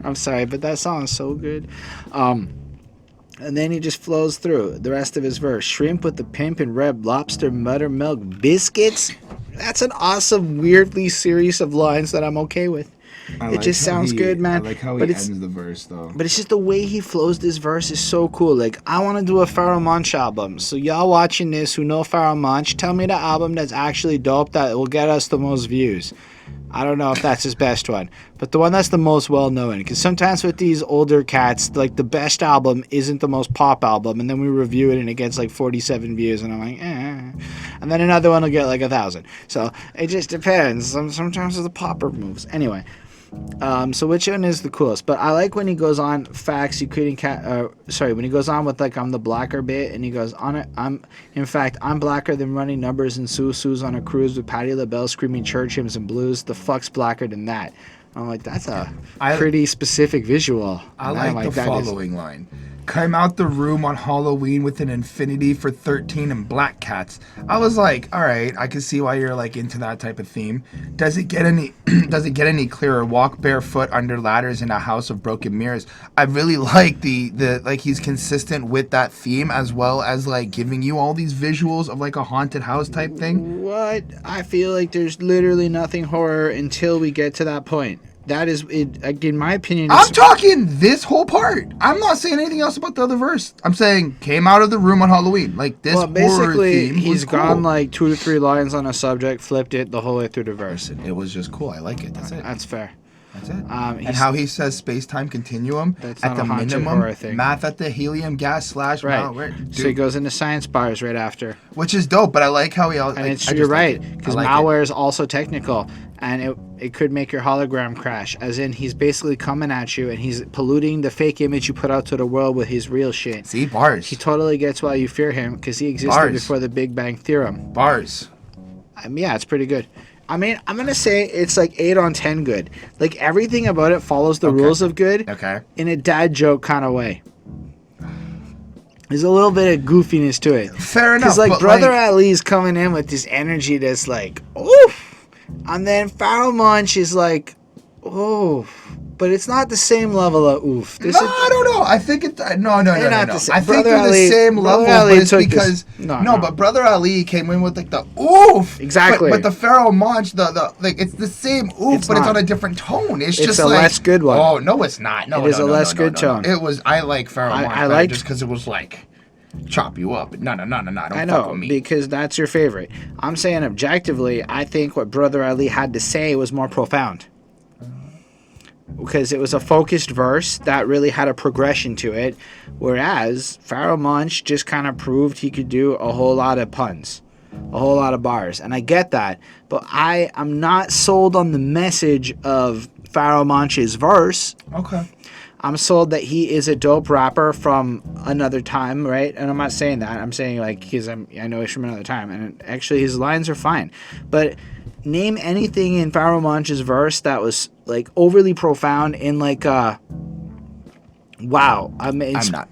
I'm sorry, but that song is so good. And then he just flows through the rest of his verse. Shrimp with the pimp and red lobster, buttermilk, biscuits. That's an awesome, weirdly series of lines that I'm okay with. It just sounds good, man. I like how he ends the verse, though. But it's just the way he flows this verse is so cool. Like, I want to do a Pharoahe Monch album. So y'all watching this who know Pharoahe Monch, tell me the album that's actually dope that will get us the most views. I don't know if that's his best one, but the one that's the most well-known. Because sometimes with these older cats, like the best album isn't the most pop album, and then we review it and it gets like 47 views, and I'm like, eh. And then another one will get like 1,000. So it just depends. Sometimes the popper moves. Anyway. So which one is the coolest? But I like when he goes on facts you couldn't when he goes on with like I'm the blacker bit and he goes on it. I'm blacker than running numbers and Susus on a cruise with Patti LaBelle screaming church hymns and blues. The fuck's blacker than that? I'm like, that's a pretty specific visual. I like the following line. Came out the room on Halloween with an infinity for 13 and black cats. I was like, all right, I can see why you're like into that type of theme. Does it get any clearer? Walk barefoot under ladders in a house of broken mirrors. I really like the like he's consistent with that theme as well as like giving you all these visuals of like a haunted house type thing. What? I feel like there's literally nothing horror until we get to that point. that is, it, like, in my opinion, I'm talking this whole part. I'm not saying anything else about the other verse. I'm saying came out of the room on Halloween. Like this well, horror basically, theme he's was cool. gone like 2 to 3 lines on a subject, flipped it the whole way through the verse. Listen, it was just cool. I like it. That's it. That's fair. That's it. And how he says space-time continuum That's at not the a haunted minimum, horror thing. math at the helium gas / Right. malware, So he goes into science bars right after. which is dope. But I like how he. And you're right, because malware is also technical, and it could make your hologram crash. As in, he's basically coming at you, and he's polluting the fake image you put out to the world with his real shit. See, bars. He totally gets why you fear him, because he existed before the Big Bang Theorem. Bars. Yeah, it's pretty good. I mean, I'm gonna say it's like 8 on 10 good. Like everything about it follows the rules of good. Okay. In a dad joke kind of way. There's a little bit of goofiness to it. Fair enough. Because like Brother Ali's coming in with this energy that's like, oof, and then Pharoahe Monch is like, oof, but it's not the same level of oof. I don't know. I think it. No. I think Brother they're Ali, the same level, Ali but it's took because this. but Brother Ali came in with like the oof. Exactly. But the Pharoahe Monch, the like, it's the same oof, It's but it's not. on a different tone. It's just a like, less good one. Oh no, it's not. No, It is a less good tone. It was. I like Pharoahe Monch. I liked just because it was like chop you up. No. Don't I fuck know, with me. because that's your favorite. I'm saying objectively, I think what Brother Ali had to say was more profound. Because it was a focused verse that really had a progression to it, whereas Pharoahe Monch just kind of proved he could do a whole lot of puns, a whole lot of bars, and I get that, but I am not sold on the message of Pharoahe Monch's verse. Okay. I'm sold that he is a dope rapper from another time, right? And I'm not saying that. I'm saying like I know he's from another time, and actually his lines are fine, but name anything in Pharoahe Monch's verse that was like overly profound in like wow. I mean, I'm not.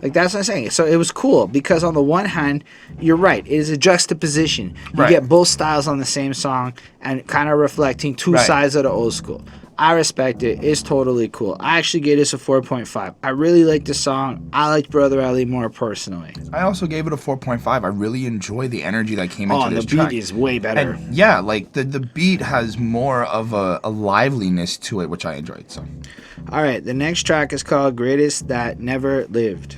Like that's what I'm saying. So it was cool because on the one hand, you're right. It is a juxtaposition. You Right. get both styles on the same song and kind of reflecting two Right. sides of the old school. I respect it. It's totally cool. I actually gave this a 4.5. I really like the song. I liked Brother Ali more personally. I also gave it a 4.5. I really enjoy the energy that came Oh, into and this the track. beat is way better. And yeah, like the beat has more of a liveliness to it, which I enjoyed. So, All right, the next track is called Greatest That Never Lived.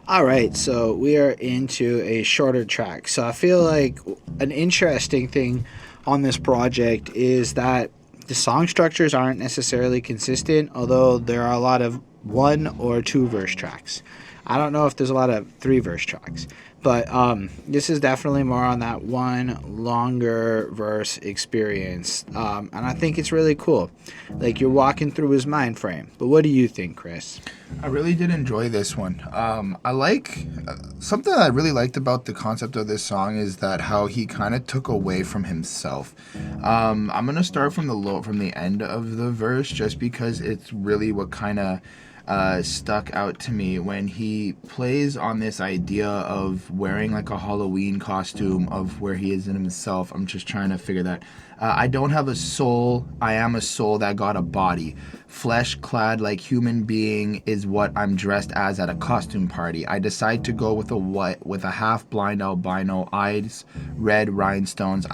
All right, so we are into a shorter track. So I feel like an interesting thing on this project is that the song structures aren't necessarily consistent, although there are a lot of 1 or 2 verse tracks. I don't know if there's a lot of 3 verse tracks, but this is definitely more on that one longer verse experience, and I think it's really cool. Like you're walking through his mind frame. But what do you think, Chris? I really did enjoy this one. I like something that I really liked about the concept of this song is that how he kind of took away from himself. I'm gonna start from the end of the verse just because it's really what kind of stuck out to me when he plays on this idea of wearing like a Halloween costume of where he is in himself. I'm just trying to figure that. I don't have a soul. I am a soul that got a body. Flesh clad like human being is what I'm dressed as at a costume party. I decide to go with a half blind albino eyes, red rhinestones.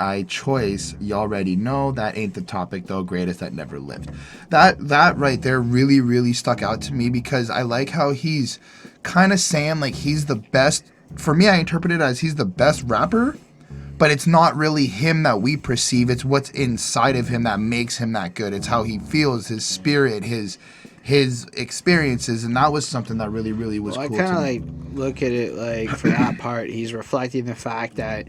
I choice, you already know, that ain't the topic though, greatest that never lived. That right there really, really stuck out to me because I like how he's kind of saying like he's the best. For me, I interpret it as he's the best rapper, but it's not really him that we perceive. It's what's inside of him that makes him that good. It's how he feels, his spirit, his experiences, and that was something that really, really was cool to me. I kind of like look at it like for that part, he's reflecting the fact that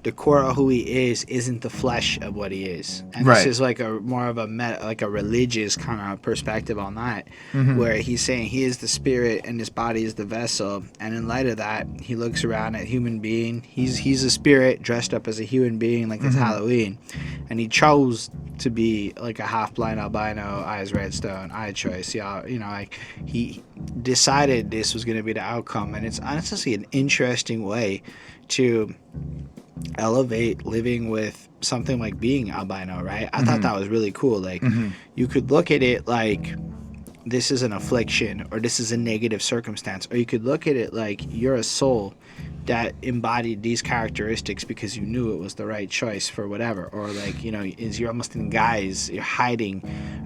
the core of who he is isn't the flesh of what he is, and Right. this is like a more of a like a religious kind of perspective on that, where he's saying he is the spirit and his body is the vessel, and in light of that, he looks around at human being. He's a spirit dressed up as a human being, like it's Halloween, and he chose to be like a half blind albino, eyes redstone, eye choice. Yeah, you know, like he decided this was going to be the outcome, and it's honestly an interesting way to elevate living with something like being albino, right? I thought that was really cool. Like you could look at it like this is an affliction or this is a negative circumstance, or you could look at it like you're a soul that embodied these characteristics because you knew it was the right choice for whatever, or like, you know, is you're almost in guise, you're hiding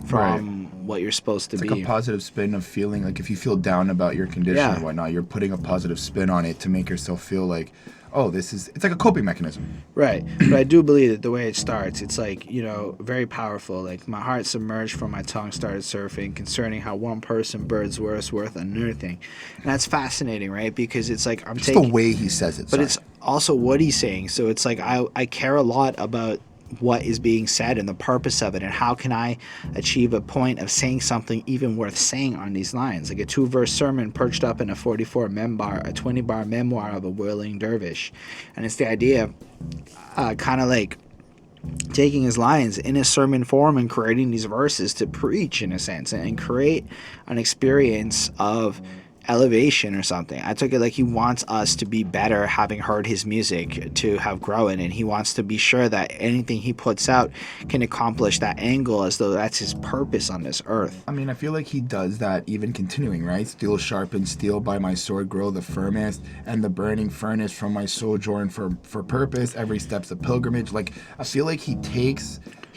from what you're supposed to It's be. like a positive spin of feeling like if you feel down about your condition and whatnot, you're putting a positive spin on it to make yourself feel like, oh, it's like a coping mechanism. Right. But I do believe that the way it starts, it's like, you know, very powerful. Like, my heart submerged for my tongue started surfing concerning how one person bird's worth unearthing. And that's fascinating, right? Because it's like I'm Just taking... the way he says it. But it's also what he's saying. So it's like I care a lot about what is being said and the purpose of it, and how can I achieve a point of saying something even worth saying on these lines. Like a 2-verse sermon perched up in a 20-bar memoir of a whirling dervish. And it's the idea kind of like taking his lines in a sermon form and creating these verses to preach, in a sense, and create an experience of elevation or something. I took it like he wants us to be better having heard his music, to have grown, and he wants to be sure that anything he puts out can accomplish that angle, as though that's his purpose on this earth. I mean, I feel like he does that even continuing, right? Steel sharpens steel, by my sword grow the firmest, and the burning furnace from my sojourn for purpose, every step's a pilgrimage. Like, I feel like he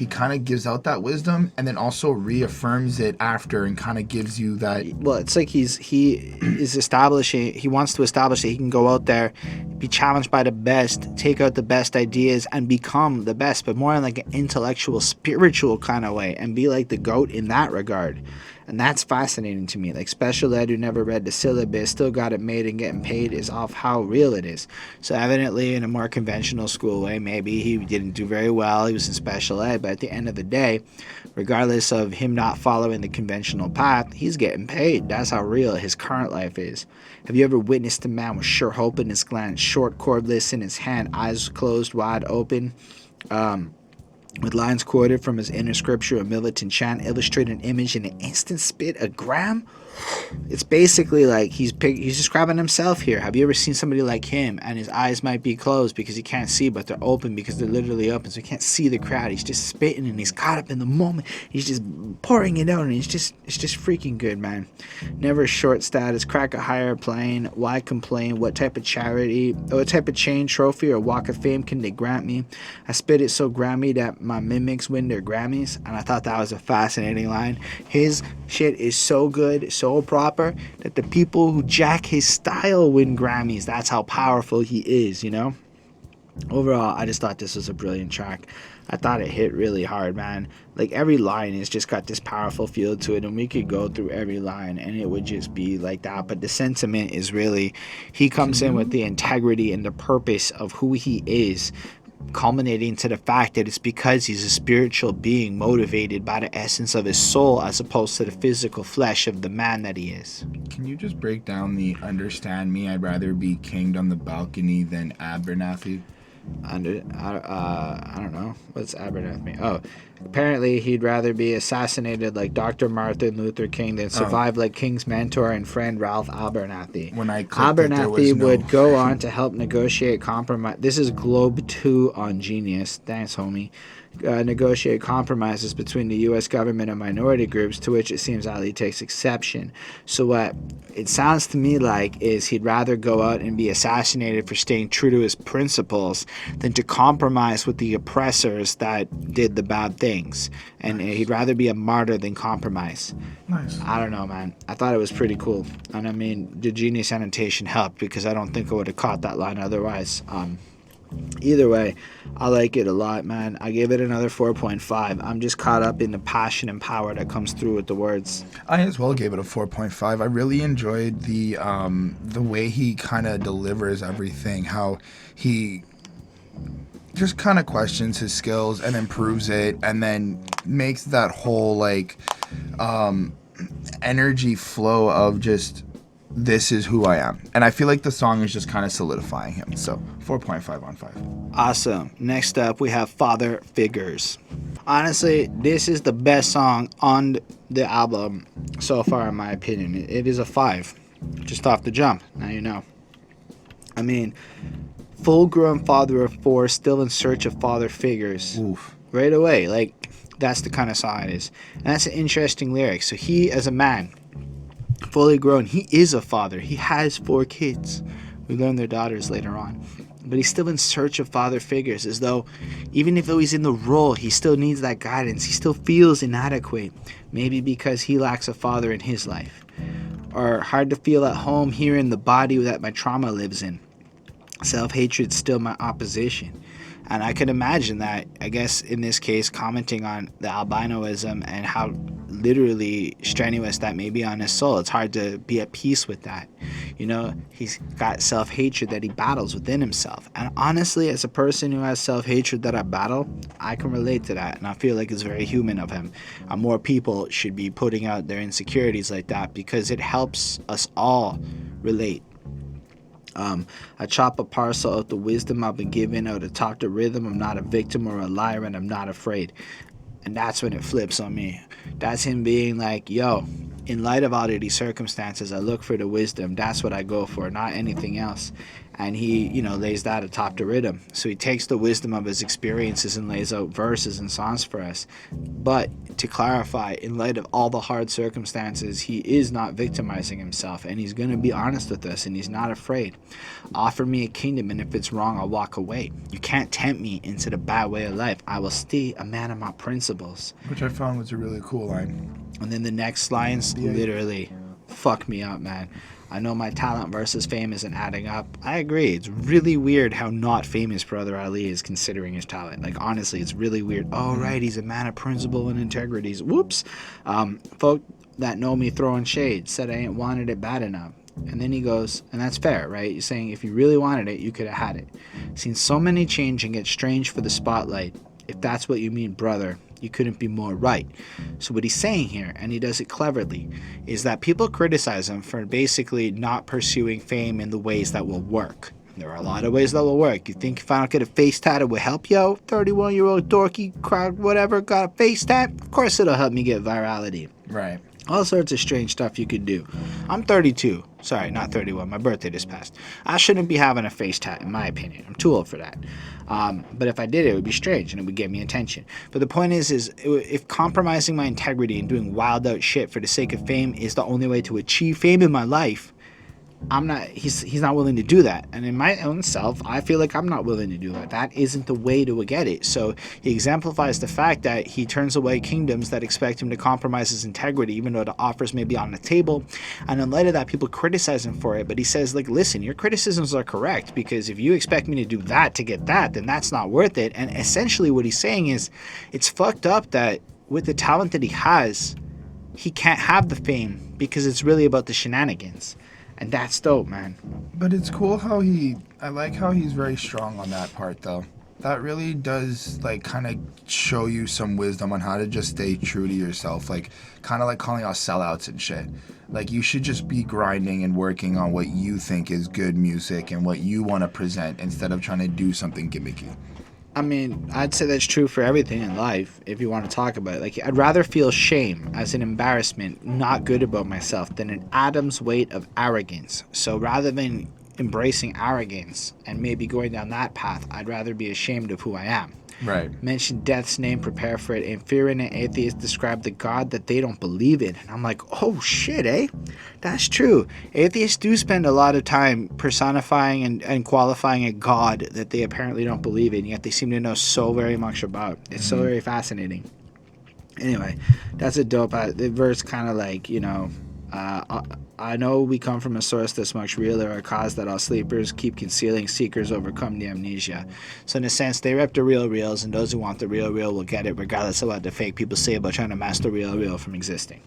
kind of gives out that wisdom and then also reaffirms it after and kind of gives you that. Well, it's like he is establishing, he wants to establish that he can go out there, be challenged by the best, take out the best ideas and become the best, but more in like an intellectual, spiritual kind of way, and be like the GOAT in that regard. And that's fascinating to me. Like, special ed who never read the syllabus, still got it made and getting paid is off how real it is. So evidently, in a more conventional school way, maybe he didn't do very well. He was in special ed. But at the end of the day, regardless of him not following the conventional path, he's getting paid. That's how real his current life is. Have you ever witnessed a man with sure hope in his glance, short cordless in his hand, eyes closed wide open, with lines quoted from his inner scripture, a militant chant, illustrate an image in an instant spit, a gram? It's basically like he's describing himself here. Have you ever seen somebody like him, and his eyes might be closed because he can't see, but they're open because they're literally open, so he can't see the crowd. He's just spitting and he's caught up in the moment. He's just pouring it out, and it's just freaking good, man. Never short status, crack a higher plane. Why complain? What type of chain, trophy, or walk of fame can they grant me? I spit it so Grammy that my mimics win their Grammys. And I thought that was a fascinating line. His shit is so good, so proper, that the people who jack his style win Grammys. That's how powerful he is, you know? Overall, I just thought this was a brilliant track. I thought it hit really hard, man. Like, every line has just got this powerful feel to it, and we could go through every line and it would just be like that. But the sentiment is really, he comes in with the integrity and the purpose of who he is, culminating to the fact that it's because he's a spiritual being motivated by the essence of his soul, as opposed to the physical flesh of the man that he is. Can you just break down the understand me, I'd rather be kinged on the balcony than Abernathy? I don't know. What's Abernathy? Oh, apparently he'd rather be assassinated like Dr. Martin Luther King than survive like King's mentor and friend Ralph Abernathy. When I Abernathy would go on to help negotiate compromise. This is Globe 2 on Genius. Thanks, homie. Negotiate compromises between the U.S. government and minority groups, to which it seems Ali takes exception. So what it sounds to me like is he'd rather go out and be assassinated for staying true to his principles than to compromise with the oppressors that did the bad things. And he'd rather be a martyr than compromise. Nice. I don't know, man. I thought it was pretty cool. And I mean, the Genius annotation helped, because I don't think I would have caught that line otherwise. Either way, I like it a lot, man. I gave it another 4.5. I'm just caught up in the passion and power that comes through with the words. I as well gave it a 4.5. I really enjoyed the way he kind of delivers everything, how he just kind of questions his skills and improves it, and then makes that whole like energy flow of just, this is who I am. And I feel like the song is just kind of solidifying him. So 4.5 on 5. Awesome. Next up, we have Father Figures. Honestly, this is the best song on the album so far, in my opinion. It is a 5. Just off the jump. Now you know. I mean, full-grown father of 4, still in search of father figures. Oof. Right away. Like, that's the kind of song it is. And that's an interesting lyric. So he, as a man, fully grown, he is a father. He has 4 kids. We learn their daughters later on. But he's still in search of father figures, as though even if he's in the role, he still needs that guidance. He still feels inadequate, maybe because he lacks a father in his life. Or hard to feel at home here in the body that my trauma lives in. Self-hatred's still my opposition. And I could imagine that, I guess, in this case, commenting on the albinoism and how literally strenuous that may be on his soul. It's hard to be at peace with that. You know, he's got self-hatred that he battles within himself. And honestly, as a person who has self-hatred that I battle, I can relate to that. And I feel like it's very human of him. More people should be putting out their insecurities like that because it helps us all relate. I chop a parcel of the wisdom I've been given out of talk to rhythm. I'm not a victim or a liar, and I'm not afraid. And that's when it flips on me. That's him being like, yo, in light of all of these circumstances, I look for the wisdom. That's what I go for, not anything else. And he, you know, lays that atop the rhythm. So he takes the wisdom of his experiences and lays out verses and songs for us. But to clarify, in light of all the hard circumstances, he is not victimizing himself. And he's going to be honest with us, and he's not afraid. Offer me a kingdom, and if it's wrong, I'll walk away. You can't tempt me into the bad way of life. I will stay a man of my principles. Which I found was a really cool line. And then the next lines literally fuck me up, man. I know my talent versus fame isn't adding up. I agree. It's really weird how not famous Brother Ali is considering his talent. Like, honestly, it's really weird. Oh, right, he's a man of principle and integrity. Whoops. Folk that know me throwing shade said I ain't wanted it bad enough. And then he goes, and that's fair, right? You're saying if you really wanted it, you could have had it. Seen so many change and get strange for the spotlight. If that's what you mean, brother, you couldn't be more right. So what he's saying here, and he does it cleverly, is that people criticize him for basically not pursuing fame in the ways that will work. There are a lot of ways that will work. You think if I don't get a face tat, it will help you? 31-year-old dorky crowd, whatever, got a face tat? Of course it'll help me get virality. Right. All sorts of strange stuff you could do. I'm 32. Sorry, not 31. My birthday just passed. I shouldn't be having a face tat, in my opinion. I'm too old for that. But if I did, it would be strange, and it would get me attention. But the point is if compromising my integrity and doing wild out shit for the sake of fame is the only way to achieve fame in my life, he's not willing to do that. And in my own self, I feel like I'm not willing to do that. That isn't the way to get it. So he exemplifies the fact that he turns away kingdoms that expect him to compromise his integrity, even though the offers may be on the table. And in light of that, people criticize him for it. But he says, like, listen, your criticisms are correct, because if you expect me to do that to get that, then that's not worth it. And essentially what he's saying is, it's fucked up that with the talent that he has, he can't have the fame because it's really about the shenanigans. And that's dope, man. But it's cool how I like how he's very strong on that part, though. That really does, like, kind of show you some wisdom on how to just stay true to yourself. Like, kind of like calling out sellouts and shit. Like, you should just be grinding and working on what you think is good music and what you want to present instead of trying to do something gimmicky. I mean, I'd say that's true for everything in life, if you want to talk about it. Like, I'd rather feel shame as an embarrassment, not good about myself, than an atom's weight of arrogance. So rather than embracing arrogance and maybe going down that path, I'd rather be ashamed of who I am. Right. Mention death's name, prepare for it. And fear in an atheist describe the God that they don't believe in. And I'm like, oh shit, eh? That's true. Atheists do spend a lot of time personifying and qualifying a God that they apparently don't believe in, yet they seem to know so very much about. It's so very fascinating. Anyway, that's a dope. The verse kind of like, you know, I know we come from a source that's much realer, a cause that all sleepers keep concealing, seekers overcome the amnesia. So in a sense, they rep the real reals, and those who want the real real will get it, regardless of what the fake people say about trying to mask the real real from existing.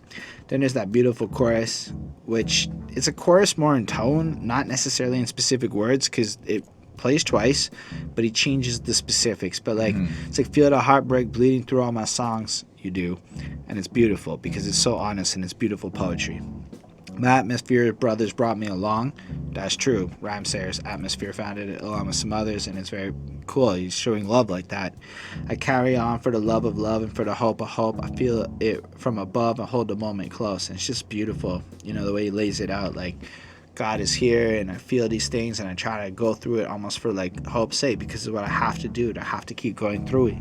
Then there's that beautiful chorus, which is a chorus more in tone, not necessarily in specific words, because it plays twice, but he changes the specifics. But like, it's like, feel the heartbreak bleeding through all my songs. You do, and it's beautiful because it's so honest and it's beautiful poetry. My atmosphere brothers brought me along. That's true. Rhymesayer's Atmosphere founded it along with some others, and it's very cool. He's showing love like that. I carry on for the love of love and for the hope of hope. I feel it from above and hold the moment close. And it's just beautiful, you know, the way he lays it out. Like, God is here, and I feel these things, and I try to go through it almost for like hope's sake, because it's what I have to do. I have to keep going through it.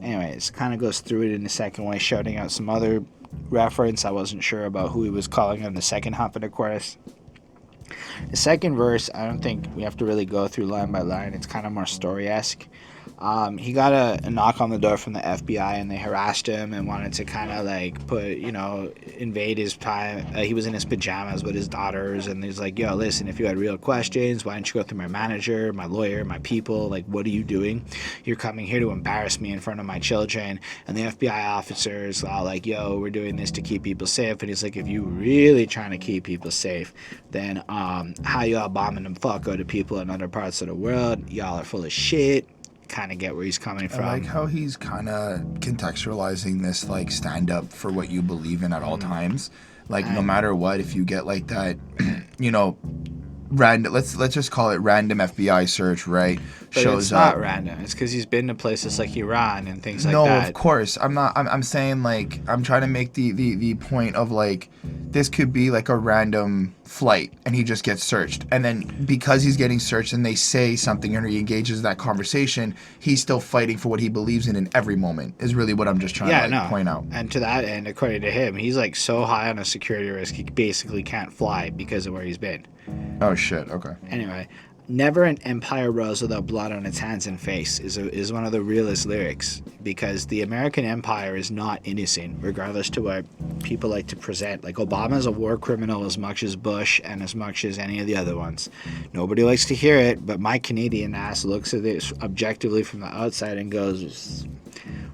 Anyways, kind of goes through it in the second way, shouting out some other reference. I wasn't sure about who he was calling on the second half of the chorus. The second verse, I don't think we have to really go through line by line. It's kind of more story-esque. He got a knock on the door from the FBI, and they harassed him and wanted to kind of like invade his time. He was in his pajamas with his daughters, and he's like, yo, listen, if you had real questions, why don't you go through my manager, my lawyer, my people? Like, what are you doing? You're coming here to embarrass me in front of my children. And the FBI officers are like, yo, we're doing this to keep people safe. And he's like, if you really trying to keep people safe, then how y'all bombing the fuck out of people in other parts of the world? Y'all are full of shit. Kind of get where he's coming from. I like how he's kind of contextualizing this, like, stand up for what you believe in at all times. Like, no matter what, if you get like that, random, let's just call it random FBI search, right? But shows it's not up. Random. It's because he's been to places like Iran and things like that. No, of course. I'm saying, like, I'm trying to make the point of, like, this could be like a random flight and he just gets searched. And then because he's getting searched and they say something and he engages that conversation, he's still fighting for what he believes in every moment is really what I'm just trying to point out. And to that end, according to him, he's like so high on a security risk, he basically can't fly because of where he's been. Oh, shit. Okay. Anyway, never an empire rose without blood on its hands and face is one of the realest lyrics, because the American empire is not innocent, regardless to what people like to present. Like, Obama's a war criminal as much as Bush and as much as any of the other ones. Nobody likes to hear it, but my Canadian ass looks at this objectively from the outside and goes,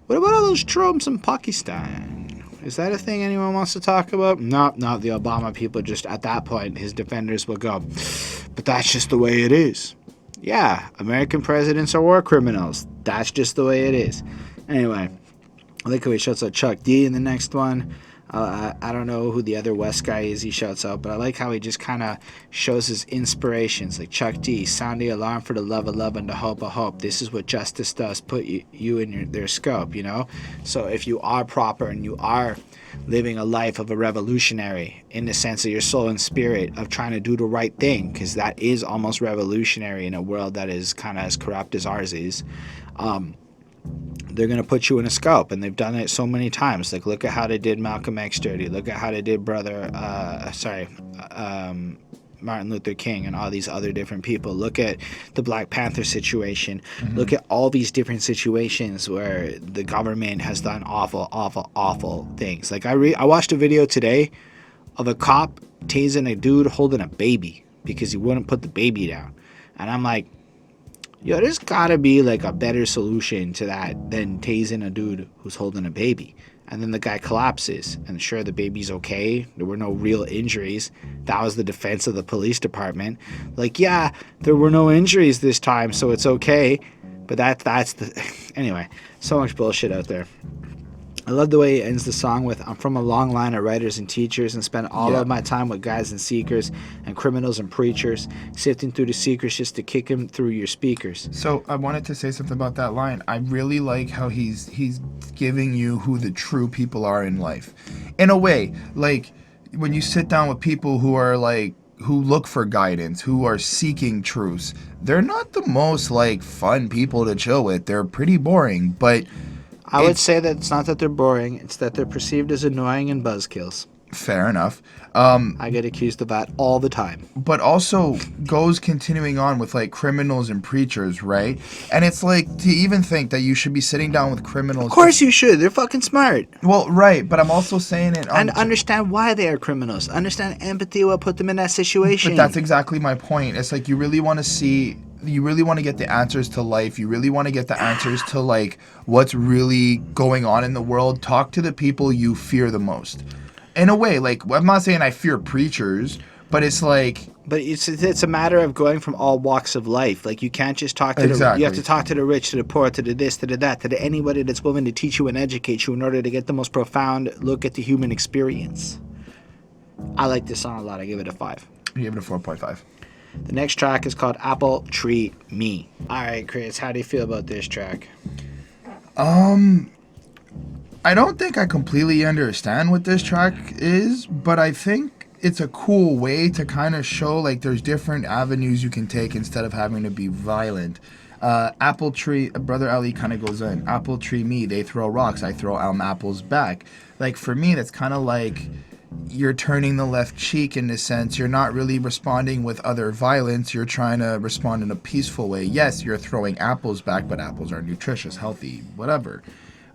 what about all those Trumps in Pakistan? Is that a thing anyone wants to talk about? No, the Obama people just, at that point, his defenders will go, but that's just the way it is. Yeah, American presidents are war criminals. That's just the way it is. Anyway, I like how he shouts out Chuck D in the next one. I don't know who the other West guy is he shouts out, but I like how he just kind of shows his inspirations. Like, Chuck D, sound the alarm for the love of love and the hope of hope. This is what justice does, put you in their scope, you know? So if you are proper and you are living a life of a revolutionary in the sense of your soul and spirit of trying to do the right thing, because that is almost revolutionary in a world that is kind of as corrupt as ours is, they're going to put you in a scope, and they've done it so many times. Like, look at how they did Malcolm X dirty. Look at how they did Martin Luther King and all these other different people. Look at the Black Panther situation. Mm-hmm. Look at all these different situations where the government has done awful, awful, awful things. Like, I watched a video today of a cop tasing a dude holding a baby because he wouldn't put the baby down. And I'm like, yo, there's gotta be like a better solution to that than tasing a dude who's holding a baby. And then the guy collapses, and sure, the baby's okay. There were no real injuries. That was the defense of the police department. Like, yeah, there were no injuries this time, so it's okay. But that's the... Anyway, so much bullshit out there. I love the way he ends the song with, I'm from a long line of writers and teachers and spent all of my time with guys and seekers and criminals and preachers, sifting through the secrets just to kick them through your speakers. So I wanted to say something about that line. I really like how he's giving you who the true people are in life. In a way, like, when you sit down with people who are like, who look for guidance, who are seeking truths, they're not the most like fun people to chill with. They're pretty boring, but... I would say that it's not that they're boring, it's that they're perceived as annoying and buzzkills. Fair enough. I get accused of that all the time. But also goes continuing on with, like, criminals and preachers, right? And it's like, to even think that you should be sitting down with criminals... Of course you should. They're fucking smart. Well, right, but I'm also saying it... And understand why they are criminals. Understand empathy what put them in that situation. But that's exactly my point. It's like, you really want to see... You really want to get the answers to life. You really want to get the answers to, like, what's really going on in the world. Talk to the people you fear the most. In a way, like, I'm not saying I fear preachers, but it's like... But it's a matter of going from all walks of life. Like, you can't just talk to you have to talk to the rich, to the poor, to the this, to the that, to anybody that's willing to teach you and educate you in order to get the most profound look at the human experience. I like this song a lot. I give it a 5. You give it a 4.5. The next track is called Apple Tree Me. All right, Chris, how do you feel about this track? I don't think I completely understand what this track is, but I think it's a cool way to kind of show, like, there's different avenues you can take instead of having to be violent. Apple tree, Brother Ali kind of goes in, apple tree me, they throw rocks, I throw apples back. Like, for me, that's kind of like, you're turning the left cheek in a sense. You're not really responding with other violence. You're trying to respond in a peaceful way. Yes, you're throwing apples back, but apples are nutritious, healthy, whatever.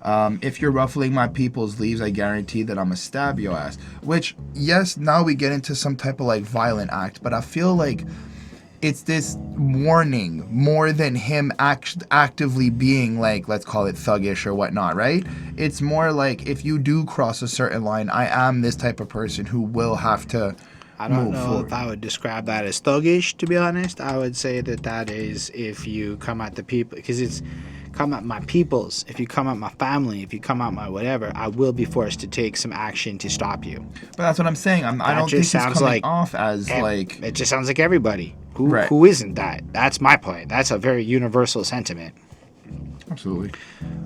If you're ruffling my people's leaves, I guarantee that I'm going to stab your ass. Which, yes, now we get into some type of like violent act, but I feel like it's this warning more than him actively being like, let's call it thuggish or whatnot, right? It's more like, if you do cross a certain line, I am this type of person who will have to I don't move know forward. if I would describe that as thuggish, to be honest. I would say that is if you come at the people, because it's come at my peoples. If you come at my family, if you come at my whatever, I will be forced to take some action to stop you. But that's what I'm saying. I don't think just he's sounds coming like off as like... It just sounds like everybody. Right. Who isn't that? That's my point. That's a very universal sentiment. Absolutely.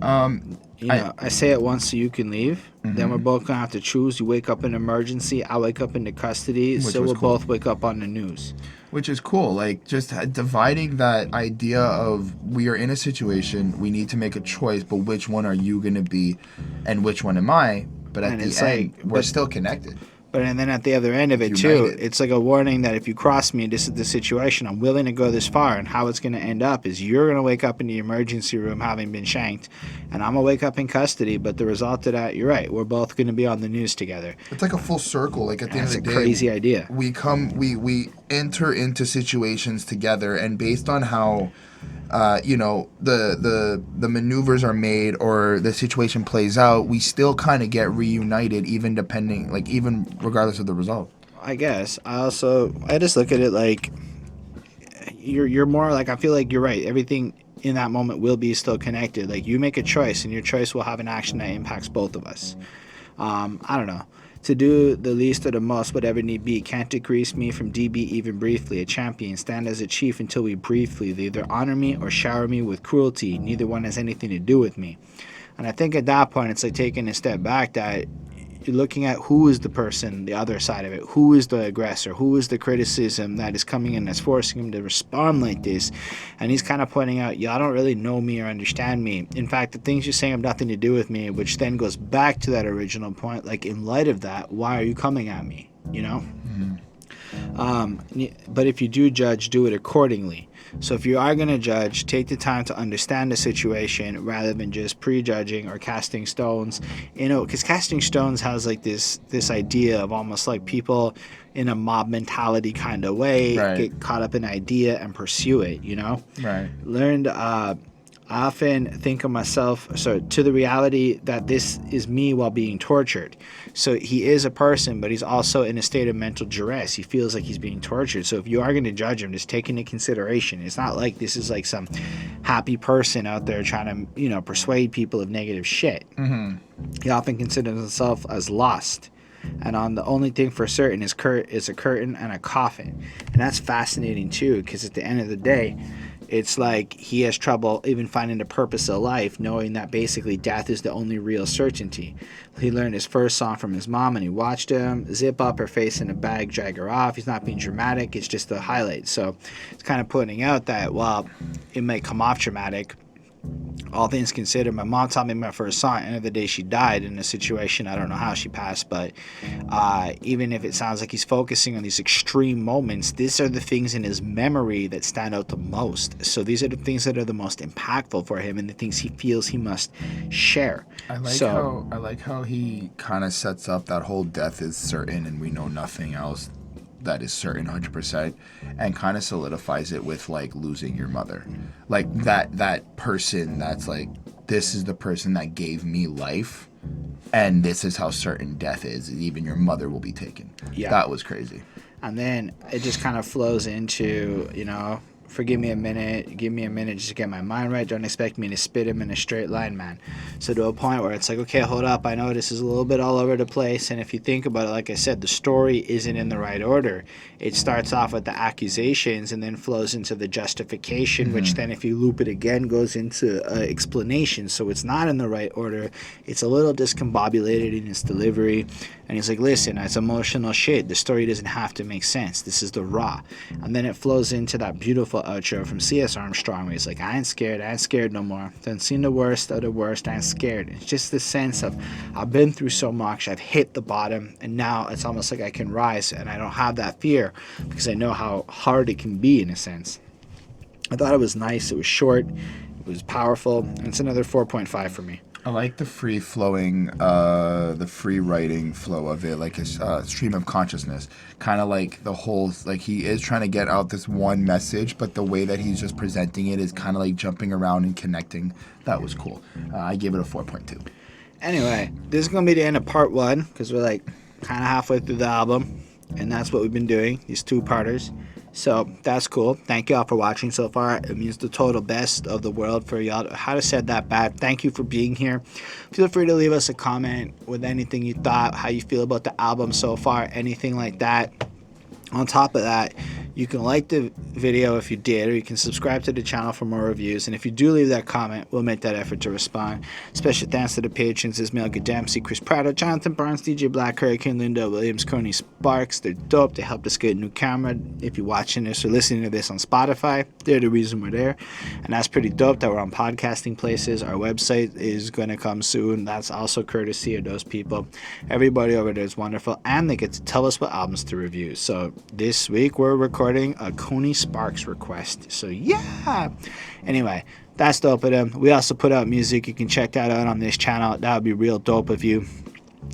I say it once so you can leave. Then we're both gonna have to choose. You wake up in emergency. I wake up into custody. So we'll both wake up on the news. Which is cool. Like, just dividing that idea of, we are in a situation, we need to make a choice, but which one are you going to be and which one am I? But at the end, we're still connected. And then at the other end of it, too, it's like a warning that if you cross me, this is the situation. I'm willing to go this far. And how it's going to end up is you're going to wake up in the emergency room having been shanked. And I'm going to wake up in custody. But the result of that, you're right. We're both going to be on the news together. It's like a full circle. Like, at the end of the day. That's a crazy idea. We enter into situations together. And based on how... the maneuvers are made or the situation plays out, we still kind of get reunited, even regardless of the result. I guess. I just look at it like you're more like, I feel like you're right. Everything in that moment will be still connected. Like, you make a choice, and your choice will have an action that impacts both of us. I don't know. To do the least or the most, whatever need be, can't decrease me from DB even briefly. A champion, stand as a chief until we briefly. They either honor me or shower me with cruelty. Neither one has anything to do with me. And I think at that point, it's like taking a step back, that you're looking at who is the person, the other side of it. Who is the aggressor? Who is the criticism that is coming in that's forcing him to respond like this? And he's kind of pointing out, y'all don't really know me or understand me. In fact, the things you're saying have nothing to do with me, which then goes back to that original point. Like, in light of that, why are you coming at me? You know? But if you do judge, do it accordingly. So if you are going to judge, take the time to understand the situation rather than just prejudging or casting stones. You know, because casting stones has like this idea of almost like people in a mob mentality kind of way get caught up in an idea and pursue it, you know? Right. I often think of myself, to the reality that this is me while being tortured. So he is a person, but he's also in a state of mental duress. He feels like he's being tortured. So if you are going to judge him, just take into consideration. It's not like this is like some happy person out there trying to, persuade people of negative shit. He often considers himself as lost. And on the only thing for certain is a curtain and a coffin. And that's fascinating too, because at the end of the day, it's like he has trouble even finding the purpose of life, knowing that basically death is the only real certainty. He learned his first song from his mom, and he watched him zip up her face in a bag, drag her off. He's not being dramatic. It's just the highlight. So it's kind of pointing out that while it may come off dramatic, all things considered, my mom taught me my first song. At the end of the day, she died in a situation. I don't know how she passed, but even if it sounds like he's focusing on these extreme moments, these are the things in his memory that stand out the most. So these are the things that are the most impactful for him and the things he feels he must share. I like how he kind of sets up that whole death is certain and we know nothing else that is certain 100%, and kind of solidifies it with like losing your mother, like that person that's like, this is the person that gave me life, and this is how certain death is, even your mother will be taken. That was crazy. And then it just kind of flows into, forgive me a minute, give me a minute just to get my mind right. Don't expect me to spit him in a straight line, man. So to a point where it's like, okay, hold up. I know this is a little bit all over the place. And if you think about it, like I said, the story isn't in the right order. It starts off with the accusations and then flows into the justification, which then if you loop it again goes into explanation. So it's not in the right order. It's a little discombobulated in its delivery. And he's like, listen, it's emotional shit. The story doesn't have to make sense. This is the raw. And then it flows into that beautiful outro from C.S. Armstrong where he's like, I ain't scared no more. Done seen the worst of the worst, I ain't scared. It's just the sense of, I've been through so much, I've hit the bottom, and now it's almost like I can rise, and I don't have that fear because I know how hard it can be in a sense. I thought it was nice. It was short. It was powerful. And it's another 4.5 for me. I like the free-flowing, the free-writing flow of it, like a stream of consciousness. Kind of like the whole, like he is trying to get out this one message, but the way that he's just presenting it is kind of like jumping around and connecting. That was cool. I gave it a 4.2. Anyway, this is going to be the end of part 1 because we're like kind of halfway through the album. And that's what we've been doing, these 2-parters. So that's cool. Thank you all for watching so far. It means the total best of the world for y'all. How to said that bad. Thank you for being here. Feel free to leave us a comment with anything you thought, how you feel about the album so far, anything like that. On top of that, you can like the video if you did, or you can subscribe to the channel for more reviews. And if you do leave that comment, we'll make that effort to respond. Special thanks to the patrons: Ismail Gadamsi, Chris Prado, Jonathan Barnes, DJ Black, Hurricane, Linda Williams, Coney Sparks. They're dope. They helped us get a new camera. If you're watching this or listening to this on Spotify, they're the reason we're there. And that's pretty dope that we're on podcasting places. Our website is going to come soon. That's also courtesy of those people. Everybody over there is wonderful. And they get to tell us what albums to review. So this week we're recording a Coney Sparks request. So yeah. Anyway, that's dope of them. We also put out music. You can check that out on this channel. That would be real dope of you.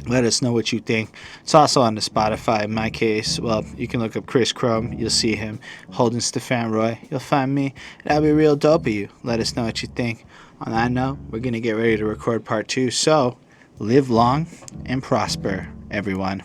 Let us know what you think. It's also on the Spotify. In my case, well, you can look up Chris Chrome. You'll see him. Holden, Stephan, Roy. You'll find me. That'd be real dope of you. Let us know what you think. On that note, we're going to get ready to record part 2. So live long and prosper, everyone.